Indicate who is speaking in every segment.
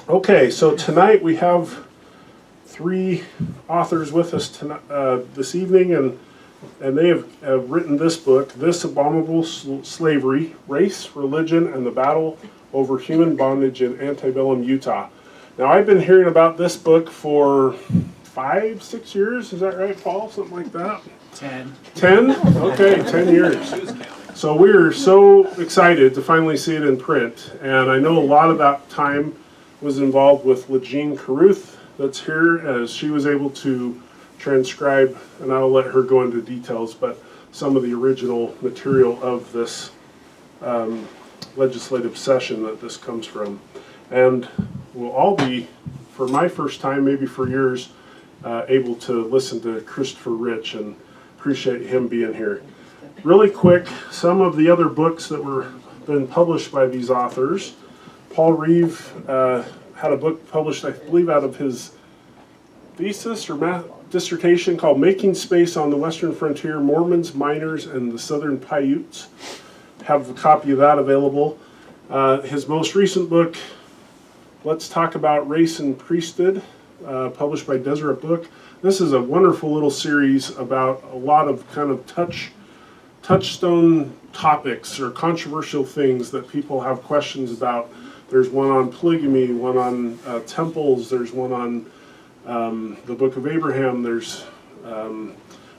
Speaker 1: Okay, so tonight we have three authors with us tonight, this evening, and they have written this book, This Abominable Slavery, Race, Religion, and the Battle Over Human Bondage in Antebellum Utah. Now, I've been hearing about this book for 5-6 years, is that right, Paul? Something like that?
Speaker 2: 10.
Speaker 1: 10? Okay, 10 years. So we're so excited to finally see it in print, and I know a lot of that time was involved with LaJean Carruth that's here, as she was able to transcribe, and I'll let her go into details, but some of the original material of this legislative session that this comes from. And we'll all be, for my first time, maybe for yours, able to listen to Christopher Rich, and appreciate him being here. Really quick, some of the other books that were been published by these authors. Paul Reeve had a book published, I believe, out of his thesis or dissertation called Making Space on the Western Frontier, Mormons, Miners, and the Southern Paiutes. Have a copy of that available. His most recent book, Let's Talk About Race and Priesthood, published by Deseret Book. This is a wonderful little series about a lot of kind of touchstone topics or controversial things that people have questions about. There's one on polygamy, one on temples, there's one on the Book of Abraham, there's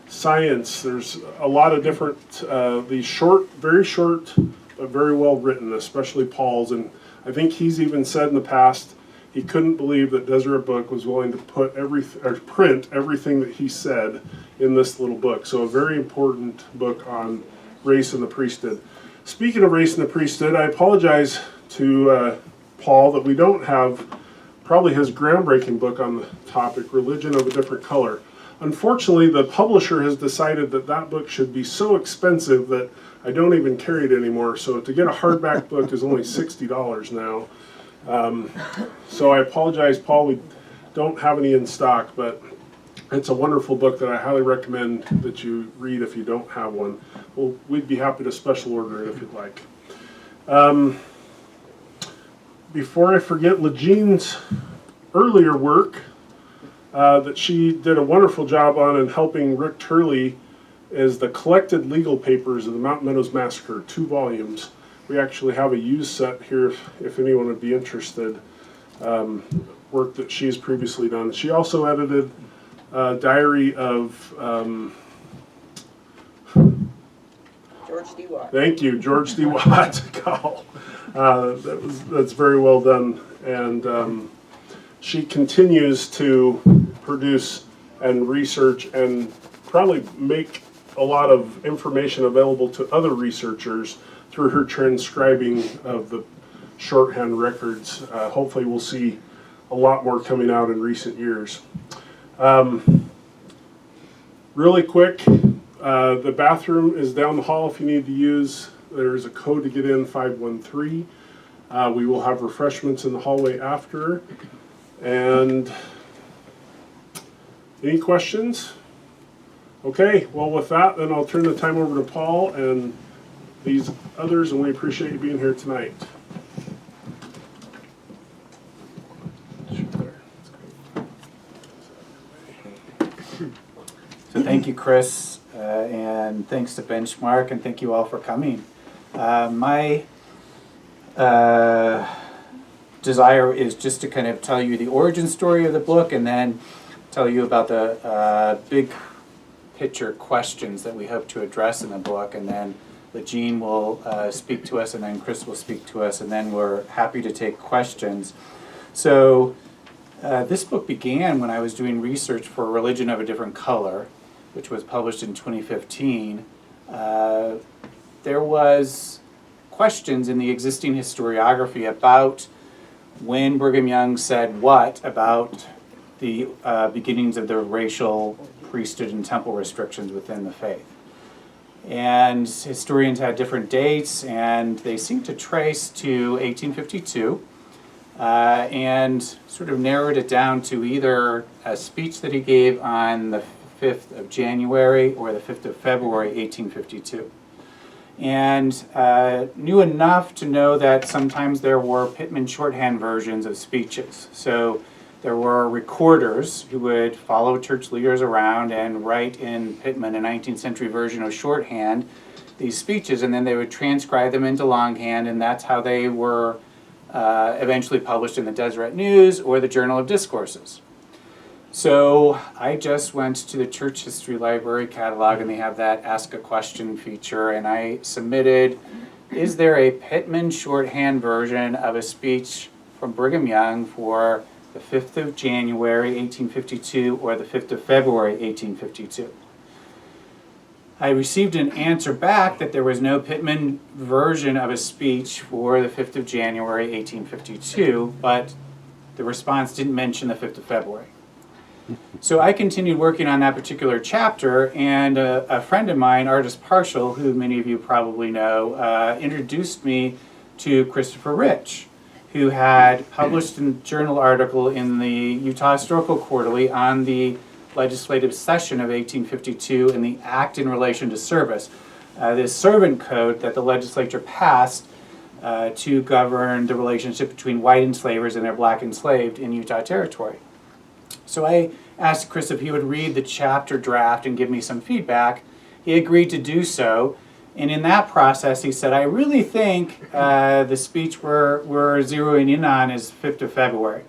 Speaker 1: science, there's a lot of different, these short, but very well written, especially Paul's. And I think he's even said in the past he couldn't believe that Deseret Book was willing to put print everything that he said in this little book. So a very important book on race and the priesthood. Speaking of race and the priesthood, I apologize to Paul that we don't have probably his groundbreaking book on the topic, Religion of a Different Color. Unfortunately, the publisher has decided that that book should be so expensive that I don't even carry it anymore. So to get a hardback book is only $60 now. So I apologize, Paul, we don't have any in stock, but it's a wonderful book that I highly recommend that you read if you don't have one. Well, we'd be happy to special order it if you'd like. Before I forget, LaJean's earlier work that she did a wonderful job on in helping Rick Turley is the collected legal papers of the Mountain Meadows Massacre, 2 volumes. We actually have a used set here if anyone would be interested. Work that she's previously done. She also edited Diary of
Speaker 3: George D. Watt.
Speaker 1: Thank you, George D. Watt. That's very well done. And she continues to produce and research and probably make a lot of information available to other researchers through her transcribing of the shorthand records. Hopefully we'll see a lot more coming out in recent years. Really quick, the bathroom is down the hall if you need to use. There's a code to get in, 513. We will have refreshments in the hallway after. And any questions? Okay, well with that, then I'll turn the time over to Paul and these others, and we appreciate you being here tonight.
Speaker 2: So thank you, Chris, and thanks to Benchmark, and thank you all for coming. My desire is just to kind of tell you the origin story of the book and then tell you about the big picture questions that we hope to address in the book, and then LaJean will speak to us, and then Chris will speak to us, and then we're happy to take questions. So this book began when I was doing research for Religion of a Different Color, which was published in 2015. There was questions in the existing historiography about when Brigham Young said what about the beginnings of the racial, priesthood, and temple restrictions within the faith. And historians had different dates, and they seem to trace to 1852, and sort of narrowed it down to either a speech that he gave on the 5th of January or the 5th of February, 1852. and knew enough to know that sometimes there were Pittman shorthand versions of speeches. So there were recorders who would follow church leaders around and write in Pittman, a 19th century version of shorthand, these speeches, and then they would transcribe them into longhand, and that's how they were eventually published in the Deseret News or the Journal of Discourses. So I just went to the Church History Library catalog, and they have that Ask a Question feature, and I submitted, is there a Pittman shorthand version of a speech from Brigham Young for the 5th of January 1852 or the 5th of February 1852? I received an answer back that there was no Pittman version of a speech for the 5th of January 1852, but the response didn't mention the 5th of February. So I continued working on that particular chapter, and a friend of mine, artist Purcell, who many of you probably know, introduced me to Christopher Rich, who had published a journal article in the Utah Historical Quarterly on the legislative session of 1852 and the act in relation to service, this servant code that the legislature passed to govern the relationship between white enslavers and their black enslaved in Utah Territory. So I asked Chris if he would read the chapter draft and give me some feedback. He agreed to do so, and in that process he said, I really think the speech we're zeroing in on is 5th of February.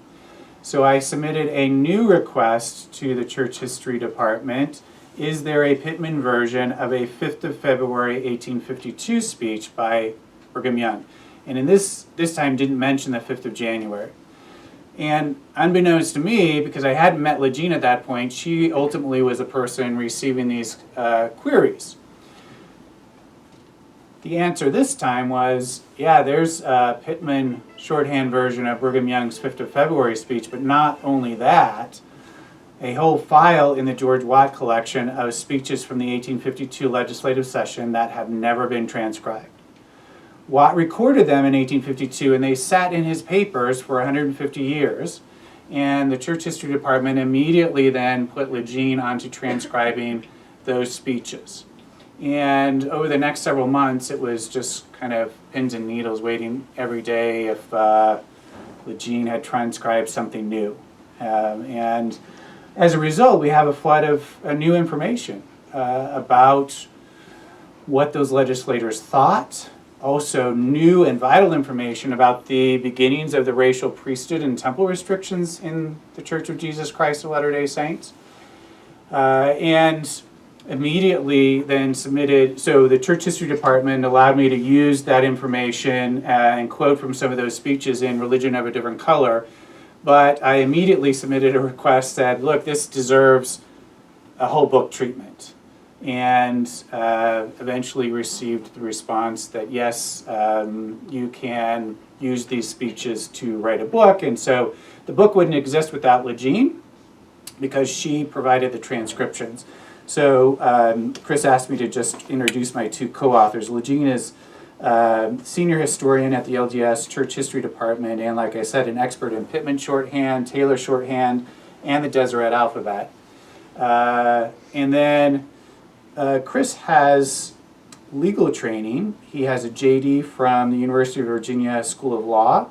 Speaker 2: So I submitted a new request to the Church History Department. Is there a Pittman version of a 5th of February 1852 speech by Brigham Young? And in this time didn't mention the 5th of January. And unbeknownst to me, because I hadn't met LaJean at that point, she ultimately was the person receiving these queries. The answer this time was, yeah, there's a Pittman shorthand version of Brigham Young's 5th of February speech, but not only that, a whole file in the George Watt collection of speeches from the 1852 legislative session that have never been transcribed. Watt recorded them in 1852, and they sat in his papers for 150 years, and the Church History Department immediately then put LaJean onto transcribing those speeches. And over the next several months, it was just kind of pins and needles, waiting every day if LaJean had transcribed something new. And as a result, we have a flood of new information about what those legislators thought, also new and vital information about the beginnings of the racial priesthood and temple restrictions in the Church of Jesus Christ of Latter-day Saints. And immediately then submitted, so the Church History Department allowed me to use that information and quote from some of those speeches in Religion of a Different Color, but I immediately submitted a request that, look, this deserves a whole book treatment, and eventually received the response that yes, you can use these speeches to write a book, and so the book wouldn't exist without LaJean because she provided the transcriptions. So Chris asked me to just introduce my two co-authors. LaJean is senior historian at the LDS Church History Department, and like I said, an expert in Pittman shorthand, Taylor shorthand, and the Deseret alphabet. And then Chris has legal training. He has a JD from the University of Virginia School of Law.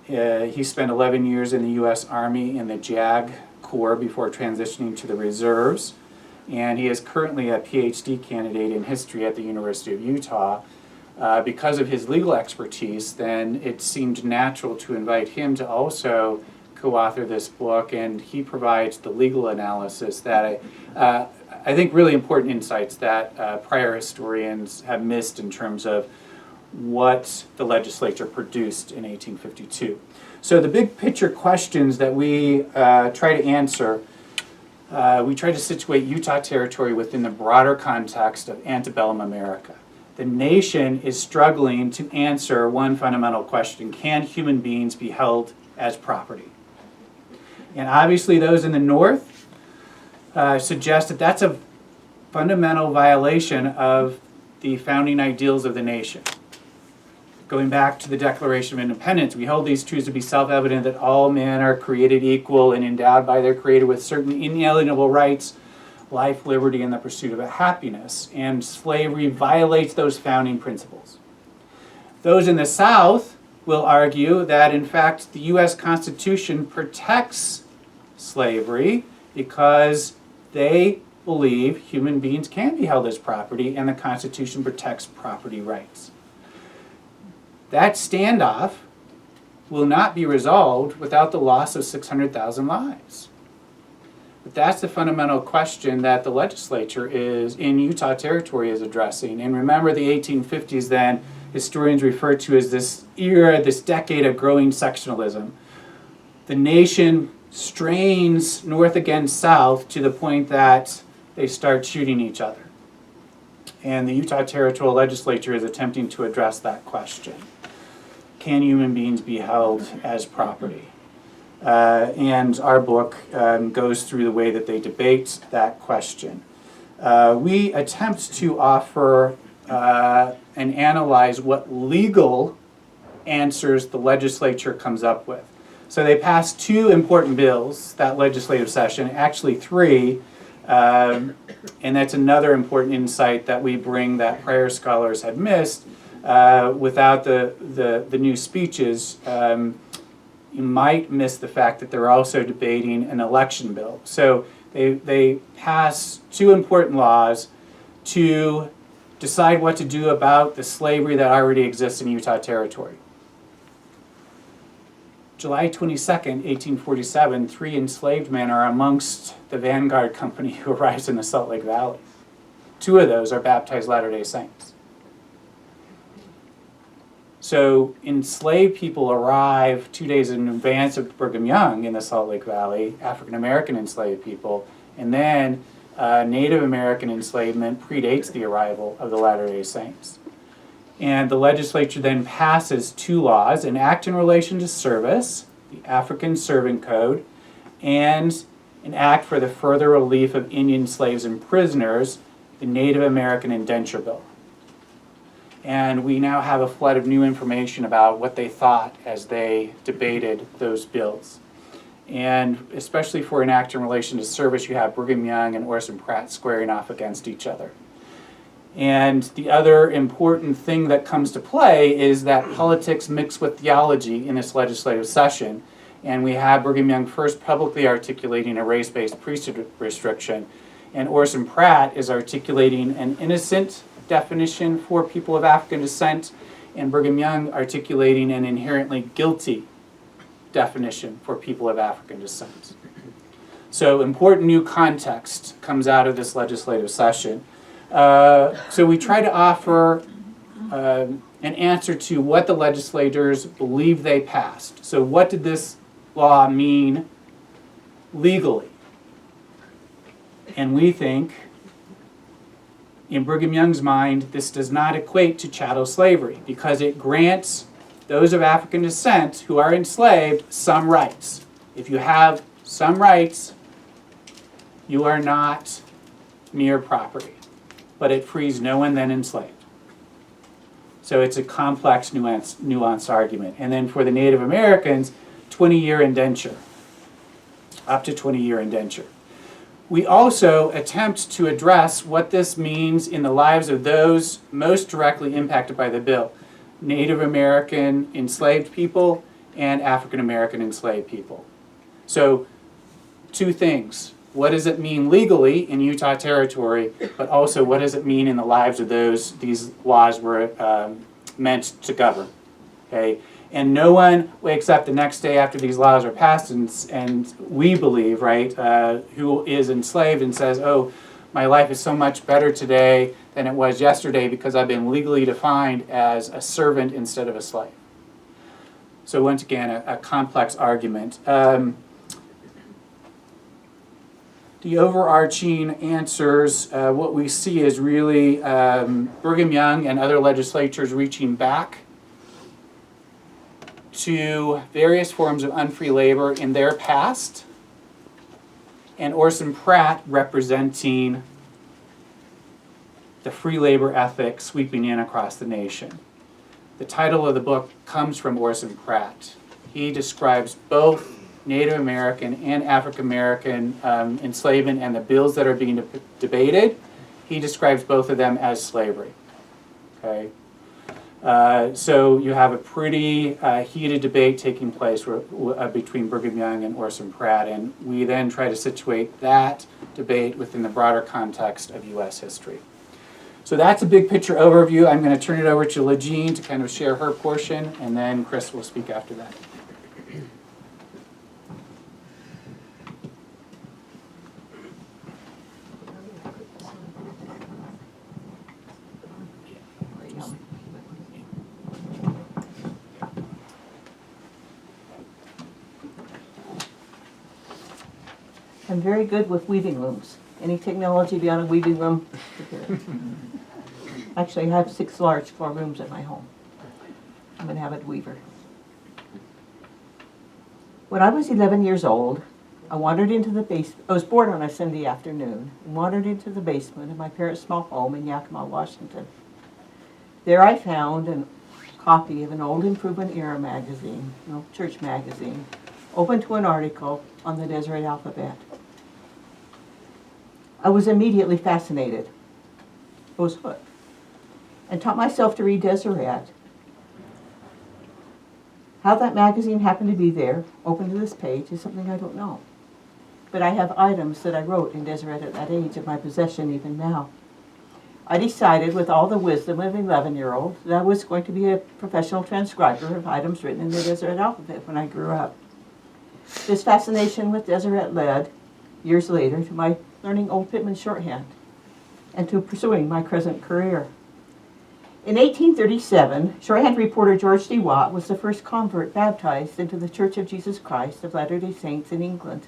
Speaker 2: He spent 11 years in the U.S. Army in the JAG Corps before transitioning to the reserves. And he is currently a PhD candidate in history at the University of Utah. Because of his legal expertise, then it seemed natural to invite him to also co-author this book, and he provides the legal analysis that I think really important insights that prior historians have missed in terms of what the legislature produced in 1852. So the big picture questions that we try to answer, we try to situate Utah Territory within the broader context of antebellum America. The nation is struggling to answer one fundamental question: can human beings be held as property? And obviously those in the North suggest that that's a fundamental violation of the founding ideals of the nation. Going back to the Declaration of Independence, we hold these truths to be self-evident that all men are created equal and endowed by their Creator with certain inalienable rights, life, liberty, and the pursuit of happiness. And slavery violates those founding principles. Those in the South will argue that, in fact, the U.S. Constitution protects slavery because they believe human beings can be held as property and the Constitution protects property rights. That standoff will not be resolved without the loss of 600,000 lives. But that's the fundamental question that the legislature is in Utah Territory is addressing. And remember, the 1850s then, historians refer to as this era, this decade of growing sectionalism. The nation strains north against south to the point that they start shooting each other. And the Utah Territorial Legislature is attempting to address that question. Can human beings be held as property? And our book goes through the way that they debate that question. We attempt to offer and analyze what legal answers the legislature comes up with. So they passed two important bills that legislative session, actually three, and that's another important insight that we bring that prior scholars had missed. Without the new speeches, you might miss the fact that they're also debating an election bill. So they pass two important laws to decide what to do about the slavery that already exists in Utah Territory. July 22nd, 1847, 3 enslaved men are amongst the Vanguard Company who arrives in the Salt Lake Valley. 2 of those are baptized Latter-day Saints. So enslaved people arrive 2 days in advance of Brigham Young in the Salt Lake Valley, African American enslaved people, and then Native American enslavement predates the arrival of the Latter-day Saints. And the legislature then passes 2 laws, an act in relation to service, the African Servant Code, and an act for the further relief of Indian slaves and prisoners, the Native American Indenture Bill. And we now have a flood of new information about what they thought as they debated those bills. And especially for an act in relation to service, you have Brigham Young and Orson Pratt squaring off against each other. And the other important thing that comes to play is that politics mix with theology in this legislative session. And we have Brigham Young first publicly articulating a race-based priesthood restriction, and Orson Pratt is articulating an innocent definition for people of African descent, and Brigham Young articulating an inherently guilty definition for people of African descent. So important new context comes out of this legislative session. So we try to offer an answer to what the legislators believe they passed. So what did this law mean legally? And we think, in Brigham Young's mind, this does not equate to chattel slavery because it grants those of African descent who are enslaved some rights. If you have some rights, you are not mere property. But it frees no one then enslaved. So it's a complex, nuanced argument. And then for the Native Americans, 20-year indenture, up to 20-year indenture. We also attempt to address what this means in the lives of those most directly impacted by the bill, Native American enslaved people and African American enslaved people. So 2 things. What does it mean legally in Utah Territory, but also what does it mean in the lives of those these laws were meant to govern? Okay, and no one wakes up the next day after these laws are passed and we believe, right, who is enslaved and says, oh, my life is so much better today than it was yesterday because I've been legally defined as a servant instead of a slave. So once again, a complex argument. The overarching answers, what we see is really Brigham Young and other legislatures reaching back to various forms of unfree labor in their past, and Orson Pratt representing the free labor ethic sweeping in across the nation. The title of the book comes from Orson Pratt. He describes both Native American and African American enslavement and the bills that are being debated, he describes both of them as slavery. Okay, so you have a pretty heated debate taking place between Brigham Young and Orson Pratt, and we then try to situate that debate within the broader context of U.S. history. So that's a big picture overview. I'm going to turn it over to LaJean to kind of share her portion, and then Chris will speak after that.
Speaker 4: I'm very good with weaving looms. Any technology beyond a weaving loom? Actually, I have 6 large floor looms at my home. I'm an avid weaver. When I was 11 years old, I wandered into the basement. I was bored on a Sunday afternoon and wandered into the basement of my parents' small home in Yakima, Washington. There I found a copy of an old Improvement Era magazine, an old church magazine, open to an article on the Deseret alphabet. I was immediately fascinated. I was hooked, and taught myself to read Deseret. How that magazine happened to be there, open to this page, is something I don't know. But I have items that I wrote in Deseret at that age in my possession even now. I decided, with all the wisdom of an 11-year-old, that I was going to be a professional transcriber of items written in the Deseret alphabet when I grew up. This fascination with Deseret led, years later, to my learning Old Pitman shorthand and to pursuing my present career. In 1837, shorthand reporter George D. Watt was the first convert baptized into the Church of Jesus Christ of Latter-day Saints in England.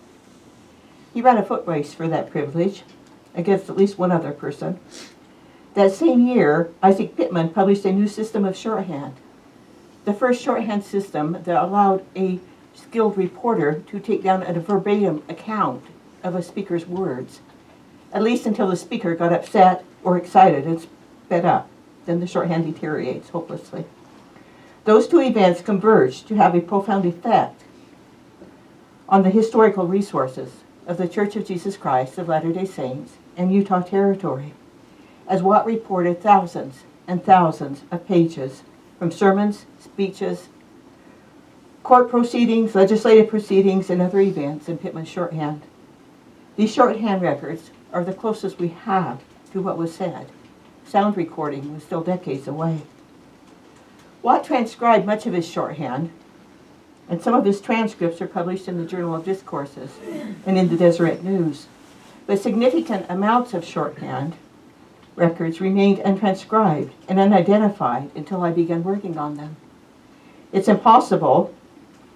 Speaker 4: He ran a foot race for that privilege against at least one other person. That same year, Isaac Pitman published a new system of shorthand, the first shorthand system that allowed a skilled reporter to take down a verbatim account of a speaker's words, at least until the speaker got upset or excited and sped up. Then the shorthand deteriorates hopelessly. Those two events converged to have a profound effect on the historical resources of the Church of Jesus Christ of Latter-day Saints and Utah Territory, as Watt reported thousands and thousands of pages from sermons, speeches, court proceedings, legislative proceedings, and other events in Pitman's shorthand. These shorthand records are the closest we have to what was said. Sound recording was still decades away. Watt transcribed much of his shorthand, and some of his transcripts are published in the Journal of Discourses and in the Deseret News. But significant amounts of shorthand records remained untranscribed and unidentified until I began working on them. It's impossible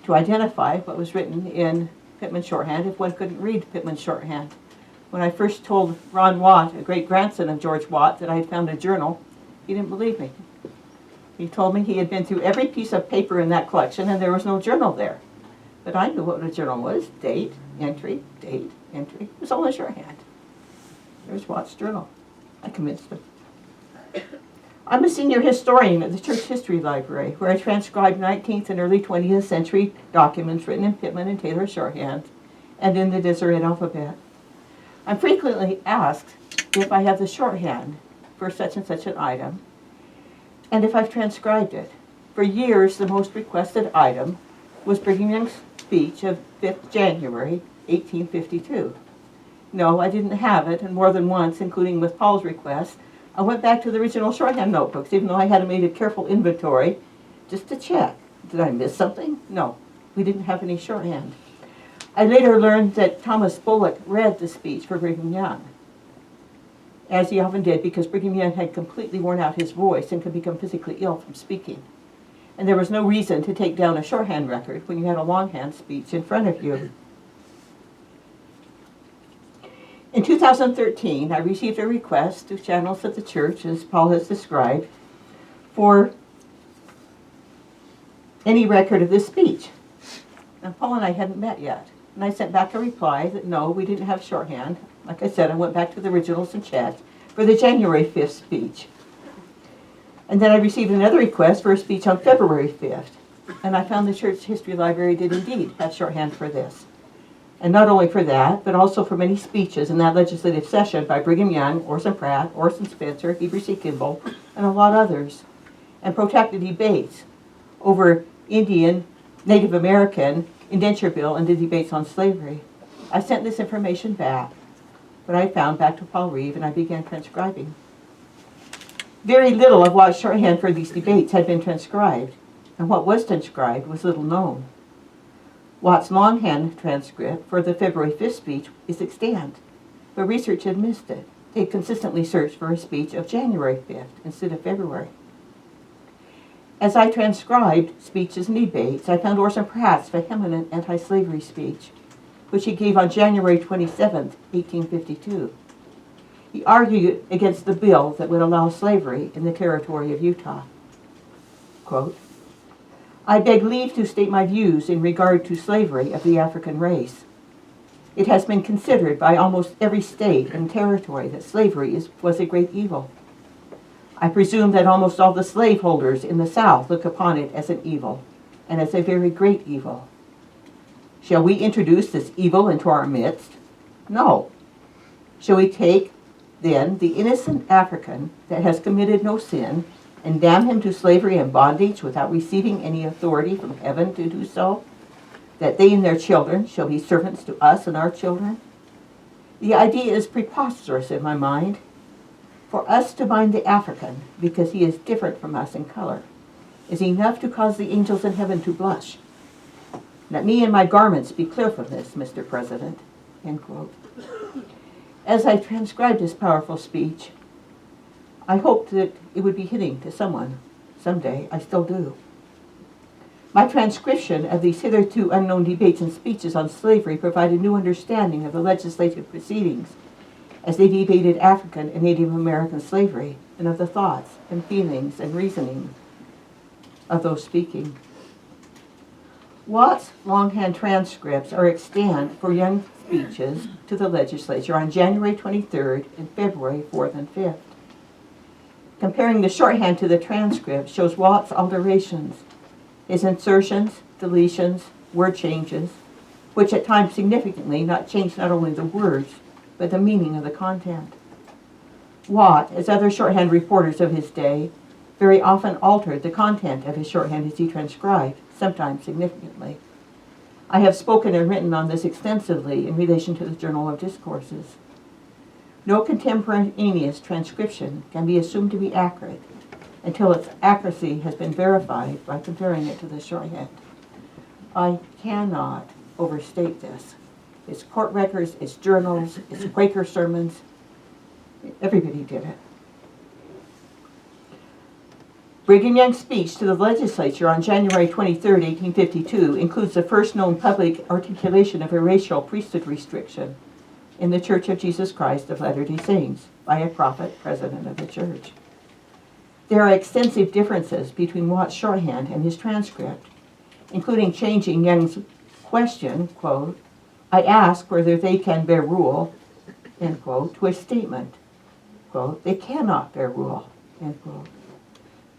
Speaker 4: to identify what was written in Pitman shorthand if one couldn't read Pitman shorthand. When I first told Ron Watt, a great-grandson of George Watt, that I had found a journal, he didn't believe me. He told me he had been through every piece of paper in that collection and there was no journal there. But I knew what a journal was. Date, entry, date, entry. It was all in shorthand. There's Watt's journal. I convinced him. I'm a senior historian at the Church History Library, where I transcribed 19th and early 20th century documents written in Pitman and Taylor shorthand and in the Deseret alphabet. I'm frequently asked if I have the shorthand for such and such an item, and if I've transcribed it. For years, the most requested item was Brigham Young's speech of 5th January, 1852. No, I didn't have it, and more than once, including with Paul's request, I went back to the original shorthand notebooks, even though I had made a careful inventory, just to check. Did I miss something? No, we didn't have any shorthand. I later learned that Thomas Bullock read the speech for Brigham Young, as he often did, because Brigham Young had completely worn out his voice and could become physically ill from speaking. And there was no reason to take down a shorthand record when you had a longhand speech in front of you. In 2013, I received a request through channels of the church, as Paul has described, for any record of this speech. Now, Paul and I hadn't met yet, and I sent back a reply that no, we didn't have shorthand. Like I said, I went back to the originals and checked for the January 5th speech. And then I received another request for a speech on February 5th. and I found the church history library did indeed have shorthand for this. And not only for that, but also for many speeches in that legislative session by Brigham Young, Orson Pratt, Orson Spencer, Heber C. Kimball, and a lot others, and protracted debates over Indian, Native American, indenture bill, and the debates on slavery. I sent this information back, but I found back to Paul Reeve, and I began transcribing. Very little of Watt's shorthand for these debates had been transcribed, and what was transcribed was little known. Watt's longhand transcript for the February 5th speech is extant, but research had missed it. They consistently searched for a speech of January 5th instead of February. As I transcribed speeches and debates, I found Orson Pratt's vehement anti-slavery speech, which he gave on January 27, 1852. He argued against the bill that would allow slavery in the territory of Utah. Quote, I beg leave to state my views in regard to slavery of the African race. It has been considered by almost every state and territory that slavery was a great evil. I presume that almost all the slaveholders in the South look upon it as an evil, and as a very great evil. Shall we introduce this evil into our midst? No. Shall we take, then, the innocent African that has committed no sin, and damn him to slavery and bondage without receiving any authority from heaven to do so, that they and their children shall be servants to us and our children? The idea is preposterous in my mind. For us to bind the African, because he is different from us in color, is enough to cause the angels in heaven to blush. Let me and my garments be clear from this, Mr. President. End quote. As I transcribed this powerful speech, I hoped that it would be hitting to someone someday. I still do. My transcription of these hitherto unknown debates and speeches on slavery provided new understanding of the legislative proceedings as they debated African and Native American slavery, and of the thoughts and feelings and reasoning of those speaking. Watt's longhand transcripts are extant for Young's speeches to the legislature on January 23rd and February 4th and 5th. Comparing the shorthand to the transcript shows Watt's alterations, his insertions, deletions, word changes, which at times significantly changed not only the words, but the meaning of the content. Watt, as other shorthand reporters of his day, very often altered the content of his shorthand as he transcribed, sometimes significantly. I have spoken and written on this extensively in relation to the Journal of Discourses. No contemporaneous transcription can be assumed to be accurate until its accuracy has been verified by comparing it to the shorthand. I cannot overstate this. Its court records, its journals, its Quaker sermons, everybody did it. Brigham Young's speech to the legislature on January 23, 1852 includes the first known public articulation of a racial priesthood restriction in the Church of Jesus Christ of Latter-day Saints by a prophet, president of the church. There are extensive differences between Watt's shorthand and his transcript, including changing Young's question, quote, I ask whether they can bear rule, end quote, to a statement, quote, they cannot bear rule, end quote.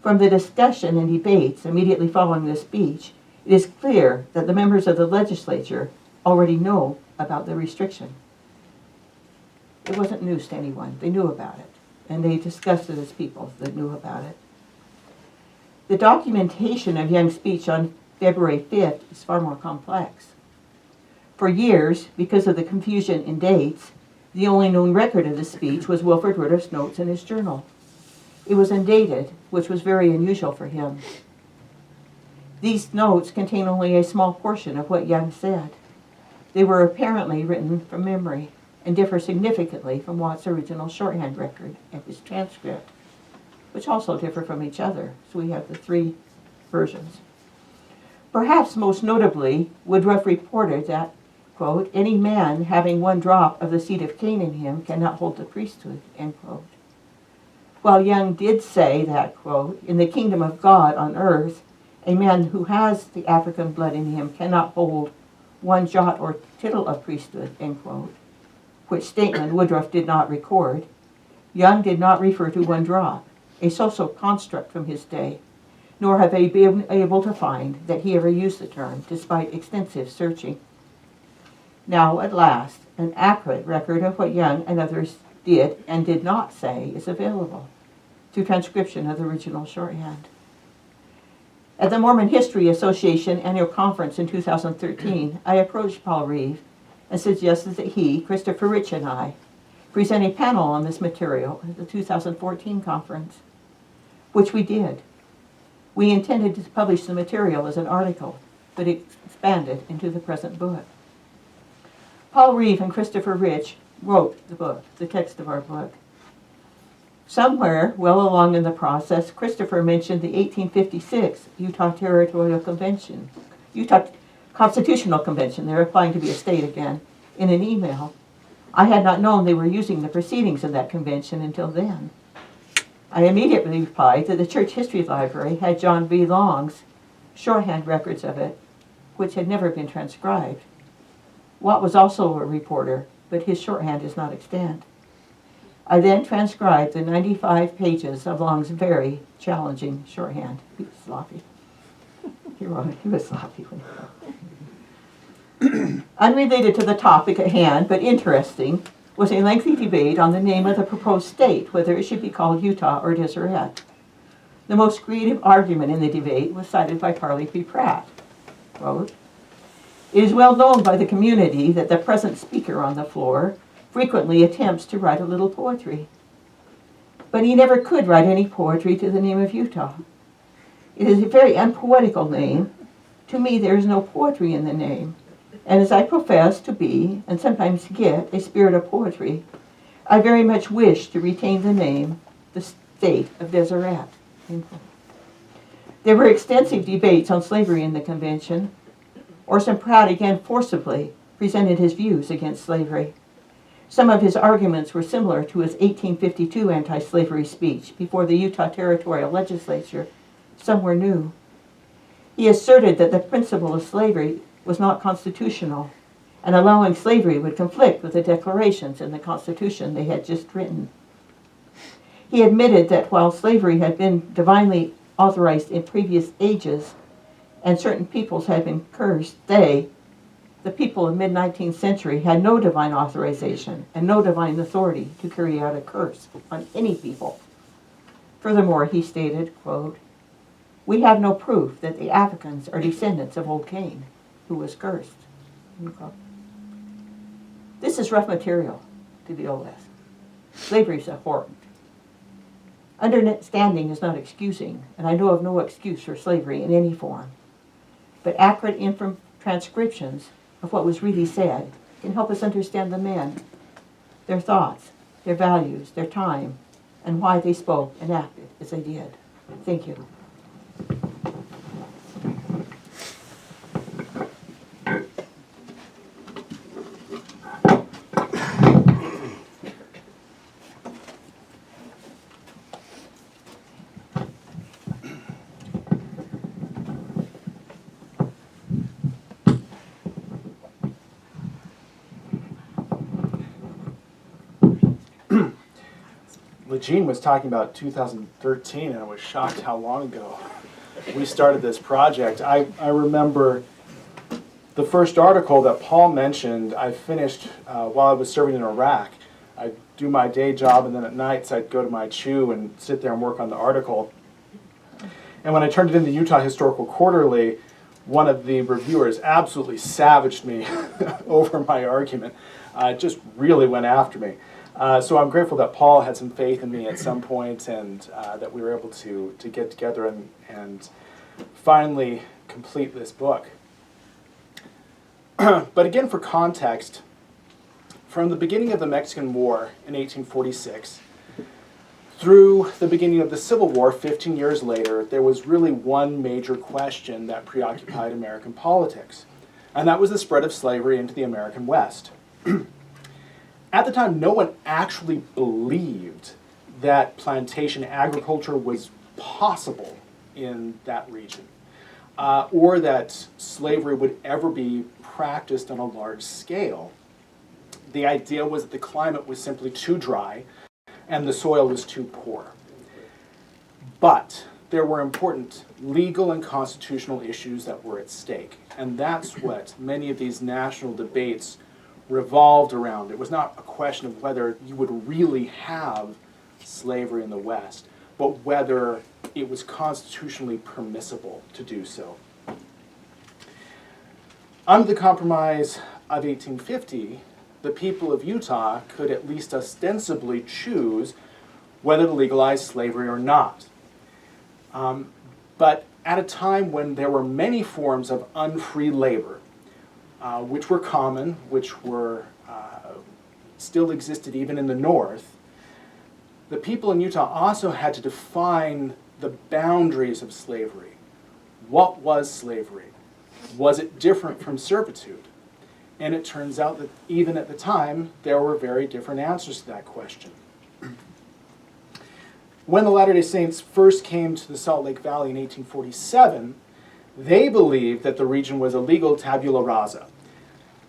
Speaker 4: From the discussion and debates immediately following the speech, it is clear that the members of the legislature already know about the restriction. It wasn't news to anyone. They knew about it, and they discussed it as people that knew about it. The documentation of Young's speech on February 5th is far more complex. For years, because of the confusion in dates, the only known record of the speech was Wilford Woodruff's notes in his journal. It was undated, which was very unusual for him. These notes contain only a small portion of what Young said. They were apparently written from memory and differ significantly from Watt's original shorthand record and his transcript, which also differ from each other, so we have the three versions. Perhaps most notably, Woodruff reported that, quote, any man having one drop of the seed of Cain in him cannot hold the priesthood, end quote. While Young did say that, quote, in the kingdom of God on earth, a man who has the African blood in him cannot hold one jot or tittle of priesthood, end quote, which statement Woodruff did not record, Young did not refer to one drop, a social construct from his day, nor have I been able to find that he ever used the term, despite extensive searching. Now, at last, an accurate record of what Young and others did and did not say is available through transcription of the original shorthand. At the Mormon History Association annual conference in 2013, I approached Paul Reeve and suggested that he, Christopher Rich, and I present a panel on this material at the 2014 conference, which we did. We intended to publish the material as an article, but it expanded into the present book. Paul Reeve and Christopher Rich wrote the book, the text of our book. Somewhere, well along in the process, Christopher mentioned the 1856 Utah Territorial Convention, Utah Constitutional Convention, they're applying to be a state again, in an email. I had not known they were using the proceedings of that convention until then. I immediately replied that the Church History Library had John B. Long's shorthand records of it, which had never been transcribed. Watt was also a reporter, but his shorthand is not extant. I then transcribed the 95 pages of Long's very challenging shorthand. He was sloppy. He was sloppy when he wrote. Unrelated to the topic at hand, but interesting, was a lengthy debate on the name of the proposed state, whether it should be called Utah or Deseret. The most creative argument in the debate was cited by Parley P. Pratt. Quote, "It is well known by the community that the present speaker on the floor frequently attempts to write a little poetry. But he never could write any poetry to the name of Utah. It is a very unpoetical name. To me, there is no poetry in the name. And as I profess to be, and sometimes get, a spirit of poetry, I very much wish to retain the name, the state of Deseret." There were extensive debates on slavery in the convention. Orson Pratt again forcibly presented his views against slavery. Some of his arguments were similar to his 1852 anti-slavery speech before the Utah Territorial Legislature. Some were new. He asserted that the principle of slavery was not constitutional, and allowing slavery would conflict with the declarations in the Constitution they had just written. He admitted that while slavery had been divinely authorized in previous ages, and certain peoples had been cursed, the people of mid-19th century, had no divine authorization and no divine authority to carry out a curse on any people. Furthermore, he stated, quote, "We have no proof that the Africans are descendants of old Cain, who was cursed." Unquote. This is rough material to deal with. Slavery is abhorrent. Understanding is not excusing, and I know of no excuse for slavery in any form. But accurate transcriptions of what was really said can help us understand the men, their thoughts, their values, their time, and why they spoke and acted as they did. Thank you.
Speaker 5: LaJean was talking about 2013, and I was shocked how long ago we started this project. I remember the first article that Paul mentioned, I finished while I was serving in Iraq. I'd do my day job, and then at nights I'd go to my CHU and sit there and work on the article. And when I turned it in the Utah Historical Quarterly, one of the reviewers absolutely savaged me over my argument. Just really went after me. So I'm grateful that Paul had some faith in me at some point, and that we were able to get together and finally complete this book. But again, for context, from the beginning of the Mexican War in 1846 through the beginning of the Civil War 15 years later, there was really one major question that preoccupied American politics, and that was the spread of slavery into the American West. At the time, no one actually believed that plantation agriculture was possible in that region, or that slavery would ever be practiced on a large scale. The idea was that the climate was simply too dry and the soil was too poor. But there were important legal and constitutional issues that were at stake. And that's what many of these national debates revolved around. It was not a question of whether you would really have slavery in the West, but whether it was constitutionally permissible to do so. Under the Compromise of 1850, the people of Utah could at least ostensibly choose whether to legalize slavery or not. But at a time when there were many forms of unfree labor, which were common, which were still existed even in the North, the people in Utah also had to define the boundaries of slavery. What was slavery? Was it different from servitude? And it turns out that even at the time, there were very different answers to that question. When the Latter-day Saints first came to the Salt Lake Valley in 1847, they believed that the region was a legal tabula rasa.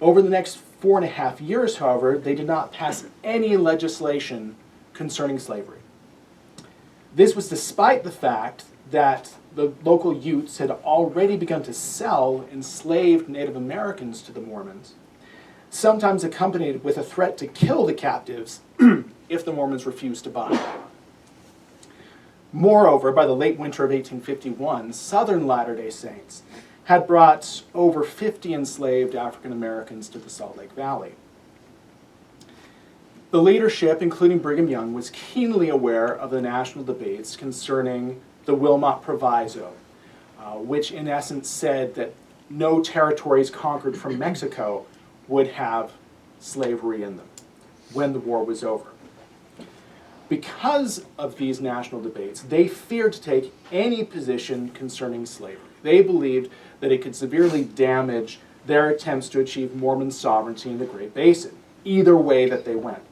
Speaker 5: Over the next 4.5 years, however, they did not pass any legislation concerning slavery. This was despite the fact that the local Utes had already begun to sell enslaved Native Americans to the Mormons, sometimes accompanied with a threat to kill the captives if the Mormons refused to buy. Moreover, by the late winter of 1851, Southern Latter-day Saints had brought over 50 enslaved African Americans to the Salt Lake Valley. The leadership, including Brigham Young, was keenly aware of the national debates concerning the Wilmot Proviso, which in essence said that no territories conquered from Mexico would have slavery in them when the war was over. Because of these national debates, they feared to take any position concerning slavery. They believed that it could severely damage their attempts to achieve Mormon sovereignty in the Great Basin, either way that they went.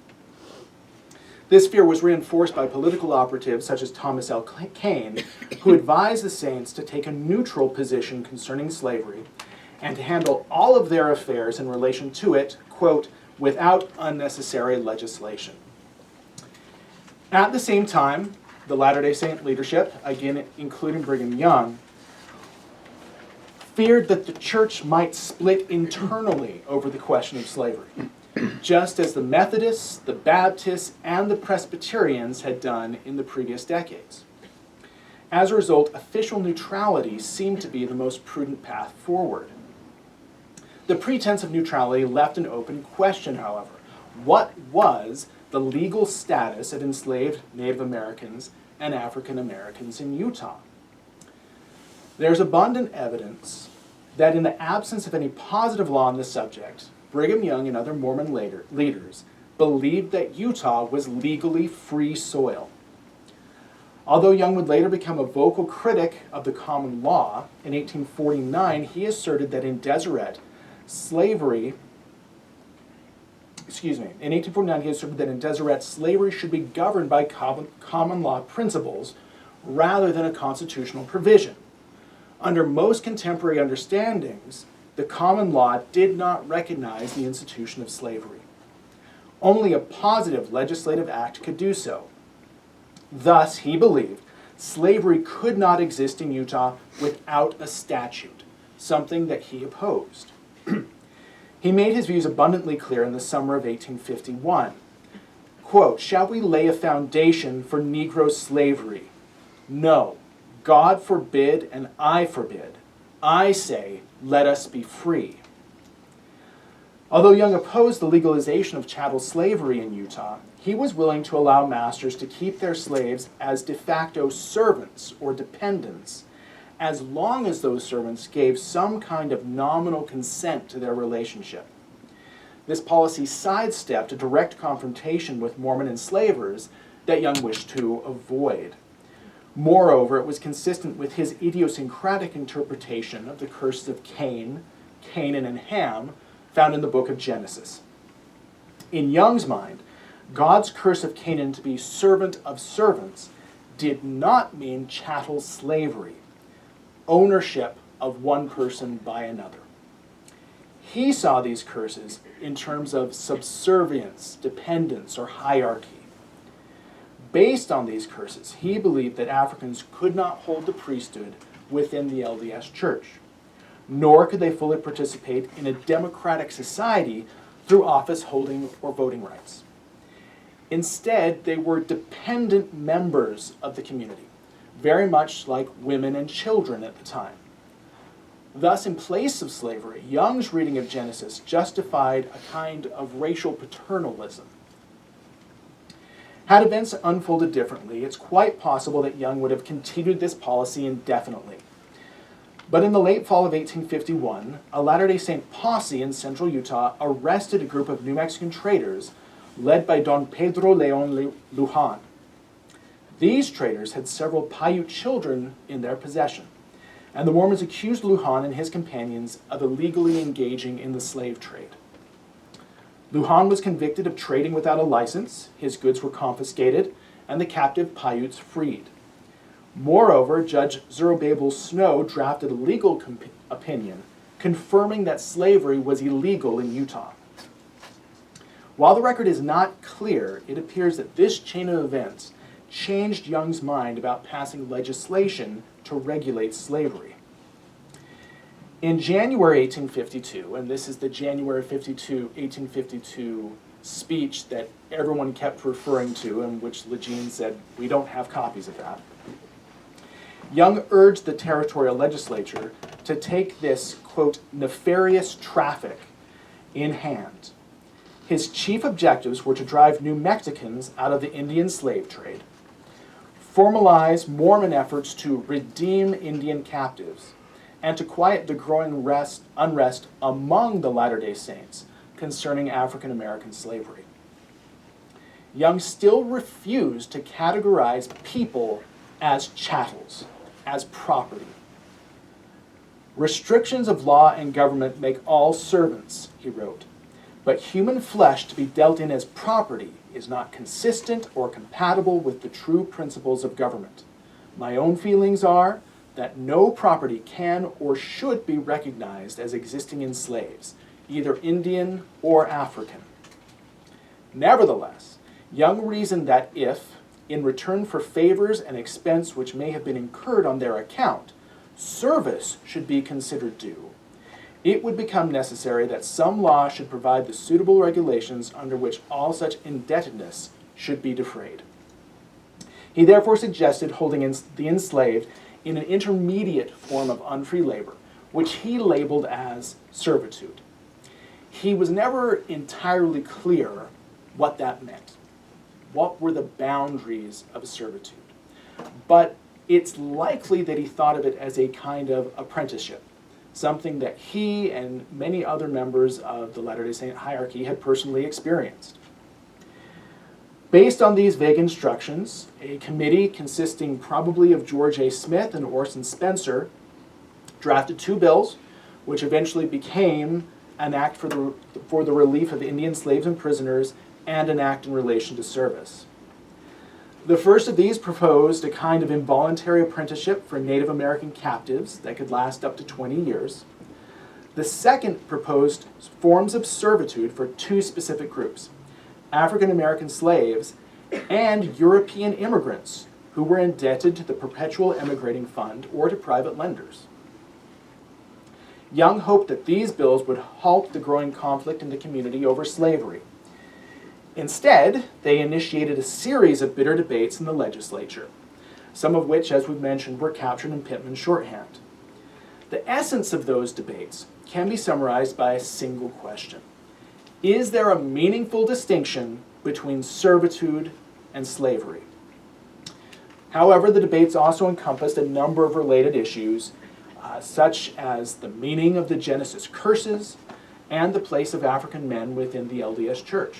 Speaker 5: This fear was reinforced by political operatives such as Thomas L. Kane, who advised the Saints to take a neutral position concerning slavery and to handle all of their affairs in relation to it, quote, without unnecessary legislation. At the same time, the Latter-day Saint leadership, again including Brigham Young, feared that the church might split internally over the question of slavery, just as the Methodists, the Baptists, and the Presbyterians had done in the previous decades. As a result, official neutrality seemed to be the most prudent path forward. The pretense of neutrality left an open question, however. What was the legal status of enslaved Native Americans and African Americans in Utah? There's abundant evidence that in the absence of any positive law on the subject, Brigham Young and other Mormon leaders believed that Utah was legally free soil. Although Young would later become a vocal critic of the common law, in 1849 he asserted that in Deseret, slavery should be governed by common law principles rather than a constitutional provision. Under most contemporary understandings, the common law did not recognize the institution of slavery. Only a positive legislative act could do so. Thus, he believed slavery could not exist in Utah without a statute, something that he opposed. He made his views abundantly clear in the summer of 1851. Quote, "Shall we lay a foundation for Negro slavery? No. God forbid and I forbid. I say, let us be free." Although Young opposed the legalization of chattel slavery in Utah, he was willing to allow masters to keep their slaves as de facto servants or dependents, as long as those servants gave some kind of nominal consent to their relationship. This policy sidestepped a direct confrontation with Mormon enslavers that Young wished to avoid. Moreover, it was consistent with his idiosyncratic interpretation of the curses of Cain, Canaan, and Ham found in the book of Genesis. In Young's mind, God's curse of Canaan to be servant of servants did not mean chattel slavery, ownership of one person by another. He saw these curses in terms of subservience, dependence, or hierarchy. Based on these curses, he believed that Africans could not hold the priesthood within the LDS Church, nor could they fully participate in a democratic society through office holding or voting rights. Instead, they were dependent members of the community, very much like women and children at the time. Thus, in place of slavery, Young's reading of Genesis justified a kind of racial paternalism. Had events unfolded differently, it's quite possible that Young would have continued this policy indefinitely. But in the late fall of 1851, a Latter-day Saint posse in central Utah arrested a group of New Mexican traders led by Don Pedro Leon Lujan. These traders had several Paiute children in their possession, and the Mormons accused Lujan and his companions of illegally engaging in the slave trade. Lujan was convicted of trading without a license, his goods were confiscated, and the captive Paiutes freed. Moreover, Judge Zerubbabel Snow drafted a legal opinion confirming that slavery was illegal in Utah. While the record is not clear, it appears that this chain of events changed Young's mind about passing legislation to regulate slavery. In January 1852, and this is the January 1852 speech that everyone kept referring to, and which LaJean said, we don't have copies of that, Young urged the territorial legislature to take this, quote, nefarious traffic in hand. His chief objectives were to drive New Mexicans out of the Indian slave trade, formalize Mormon efforts to redeem Indian captives, and to quiet the growing unrest among the Latter-day Saints concerning African American slavery. Young still refused to categorize people as chattels, as property. Restrictions of law and government make all servants, he wrote, but human flesh to be dealt in as property is not consistent or compatible with the true principles of government. My own feelings are that no property can or should be recognized as existing in slaves, either Indian or African. Nevertheless, Young reasoned that if, in return for favors and expense which may have been incurred on their account, service should be considered due, it would become necessary that some law should provide the suitable regulations under which all such indebtedness should be defrayed. He therefore suggested holding the enslaved in an intermediate form of unfree labor, which he labeled as servitude. He was never entirely clear what that meant. What were the boundaries of servitude? But it's likely that he thought of it as a kind of apprenticeship, something that he and many other members of the Latter-day Saint hierarchy had personally experienced. Based on these vague instructions, a committee consisting probably of George A. Smith and Orson Spencer drafted two bills, which eventually became an act for the relief of Indian slaves and prisoners and an act in relation to service. The first of these proposed a kind of involuntary apprenticeship for Native American captives that could last up to 20 years. The second proposed forms of servitude for two specific groups: African American slaves and European immigrants who were indebted to the Perpetual Emigrating Fund or to private lenders. Young hoped that these bills would halt the growing conflict in the community over slavery. Instead, they initiated a series of bitter debates in the legislature, some of which, as we've mentioned, were captured in Pittman's shorthand. The essence of those debates can be summarized by a single question: is there a meaningful distinction between servitude and slavery? However, the debates also encompassed a number of related issues, such as the meaning of the Genesis curses and the place of African men within the LDS Church.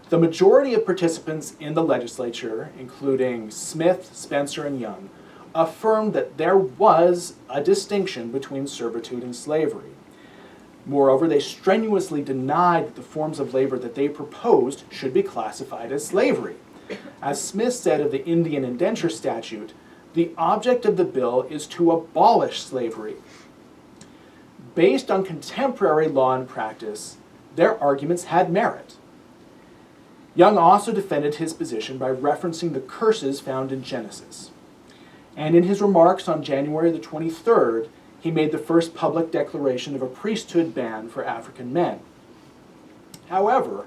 Speaker 5: The majority of participants in the legislature, including Smith, Spencer, and Young, affirmed that there was a distinction between servitude and slavery. Moreover, they strenuously denied that the forms of labor that they proposed should be classified as slavery. As Smith said of the Indian indenture statute, the object of the bill is to abolish slavery. Based on contemporary law and practice, their arguments had merit. Young also defended his position by referencing the curses found in Genesis. And in his remarks on January the 23rd, he made the first public declaration of a priesthood ban for African men. However,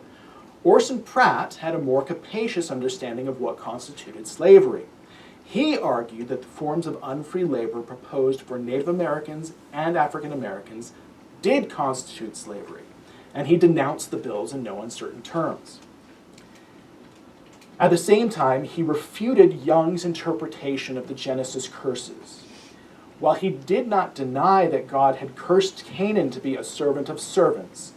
Speaker 5: Orson Pratt had a more capacious understanding of what constituted slavery. He argued that the forms of unfree labor proposed for Native Americans and African Americans did constitute slavery, and he denounced the bills in no uncertain terms. At the same time, he refuted Young's interpretation of the Genesis curses. While he did not deny that God had cursed Canaan to be a servant of servants,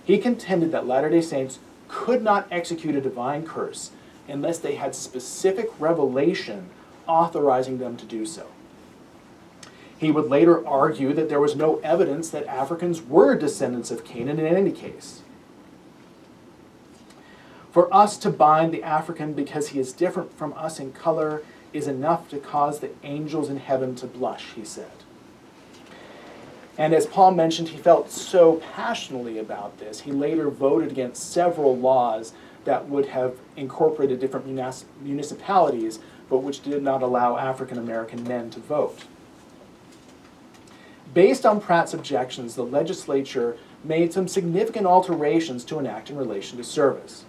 Speaker 5: he contended that Latter-day Saints could not execute a divine curse unless they had specific revelation authorizing them to do so. He would later argue that there was no evidence that Africans were descendants of Canaan in any case. For us to bind the African because he is different from us in color is enough to cause the angels in heaven to blush, he said. And as Paul mentioned, he felt so passionately about this, he later voted against several laws that would have incorporated different municipalities, but which did not allow African American men to vote. Based on Pratt's objections, the legislature made some significant alterations to an act in relation to service.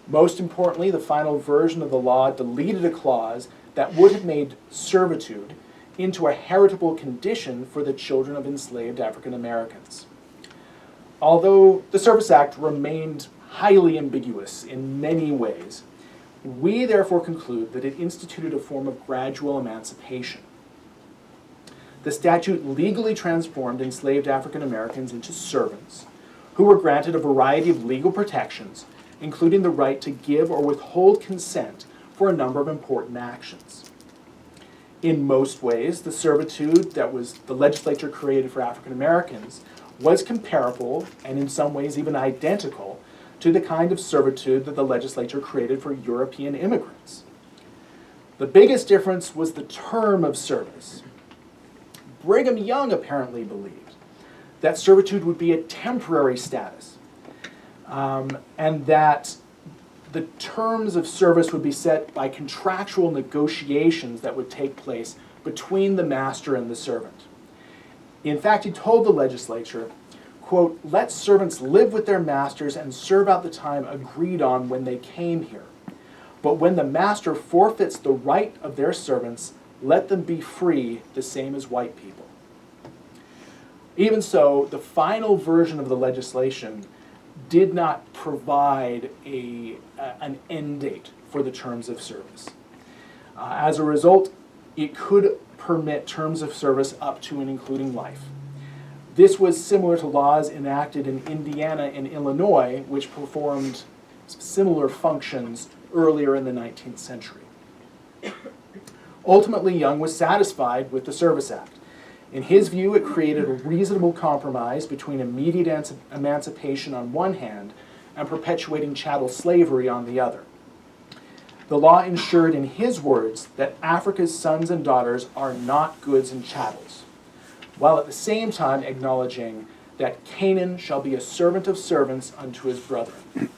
Speaker 5: Most importantly, the final version of the law deleted a clause that would have made servitude into a heritable condition for the children of enslaved African Americans. Although the Service Act remained highly ambiguous in many ways, we therefore conclude that it instituted a form of gradual emancipation. The statute legally transformed enslaved African Americans into servants, who were granted a variety of legal protections, including the right to give or withhold consent for a number of important actions. In most ways, the servitude that the legislature created for African Americans was comparable, and in some ways even identical, to the kind of servitude that the legislature created for European immigrants. The biggest difference was the term of service. Brigham Young apparently believed that servitude would be a temporary status, and that the terms of service would be set by contractual negotiations that would take place between the master and the servant. In fact, he told the legislature, quote, "Let servants live with their masters and serve out the time agreed on when they came here. But when the master forfeits the right of their servants, let them be free, the same as white people." Even so, the final version of the legislation did not provide an end date for the terms of service. As a result, it could permit terms of service up to and including life. This was similar to laws enacted in Indiana and Illinois, which performed similar functions earlier in the 19th century. Ultimately, Young was satisfied with the Service Act. In his view, it created a reasonable compromise between immediate emancipation on one hand and perpetuating chattel slavery on the other. The law ensured, in his words, that Africa's sons and daughters are not goods and chattels, while at the same time acknowledging that Canaan shall be a servant of servants unto his brethren.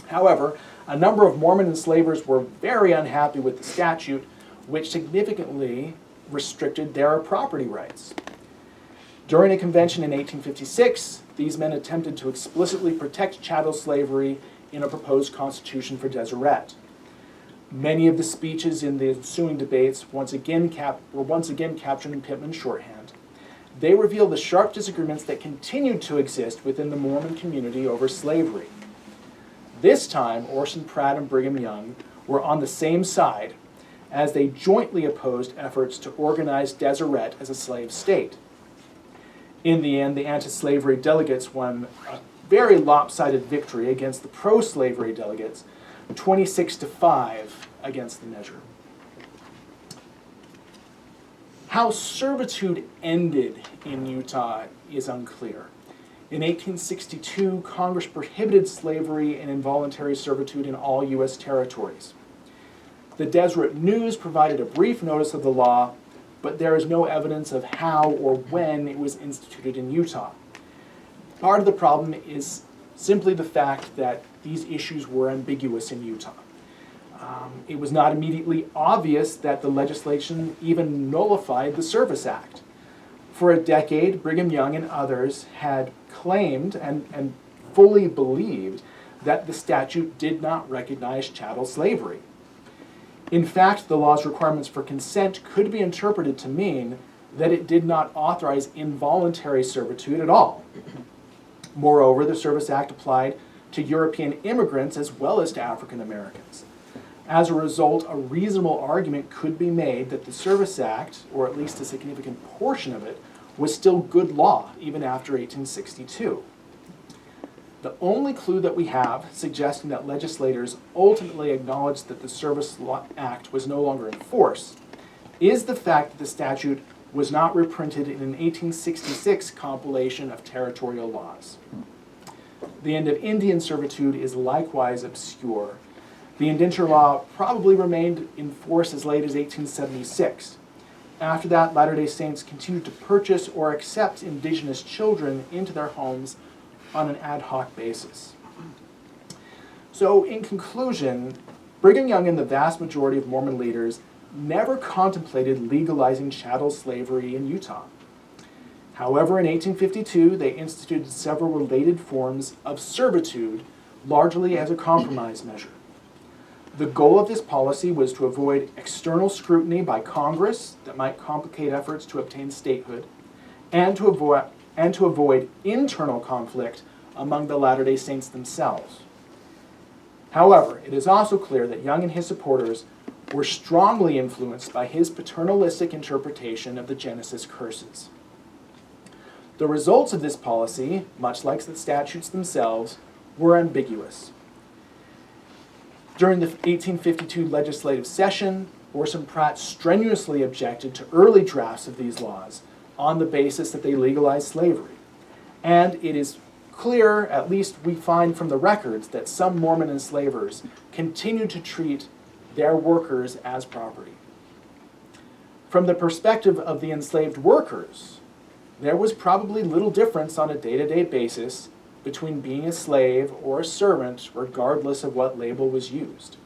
Speaker 5: However, a number of Mormon enslavers were very unhappy with the statute, which significantly restricted their property rights. During a convention in 1856, these men attempted to explicitly protect chattel slavery in a proposed constitution for Deseret. Many of the speeches in the ensuing debates were once again captured in Pittman's shorthand. They reveal the sharp disagreements that continued to exist within the Mormon community over slavery. This time, Orson Pratt and Brigham Young were on the same side, as they jointly opposed efforts to organize Deseret as a slave state. In the end, the anti-slavery delegates won a very lopsided victory against the pro-slavery delegates, 26-5 against the measure. How servitude ended in Utah is unclear. In 1862, Congress prohibited slavery and involuntary servitude in all U.S. territories. The Deseret News provided a brief notice of the law, but there is no evidence of how or when it was instituted in Utah. Part of the problem is simply the fact that these issues were ambiguous in Utah. It was not immediately obvious that the legislation even nullified the Service Act. For a decade, Brigham Young and others had claimed and fully believed that the statute did not recognize chattel slavery. In fact, the law's requirements for consent could be interpreted to mean that it did not authorize involuntary servitude at all. Moreover, the Service Act applied to European immigrants as well as to African Americans. As a result, a reasonable argument could be made that the Service Act, or at least a significant portion of it, was still good law even after 1862. The only clue that we have suggesting that legislators ultimately acknowledged that the Service Act was no longer in force is the fact that the statute was not reprinted in an 1866 compilation of territorial laws. The end of Indian servitude is likewise obscure. The indenture law probably remained in force as late as 1876. After that, Latter-day Saints continued to purchase or accept indigenous children into their homes on an ad hoc basis. So, in conclusion, Brigham Young and the vast majority of Mormon leaders never contemplated legalizing chattel slavery in Utah. However, in 1852, they instituted several related forms of servitude, largely as a compromise measure. The goal of this policy was to avoid external scrutiny by Congress that might complicate efforts to obtain statehood, and to avoid internal conflict among the Latter-day Saints themselves. However, it is also clear that Young and his supporters were strongly influenced by his paternalistic interpretation of the Genesis curses. The results of this policy, much like the statutes themselves, were ambiguous. During the 1852 legislative session, Orson Pratt strenuously objected to early drafts of these laws on the basis that they legalized slavery. And it is clear, at least we find from the records, that some Mormon enslavers continued to treat their workers as property. From the perspective of the enslaved workers, there was probably little difference on a day-to-day basis between being a slave or a servant, regardless of what label was used.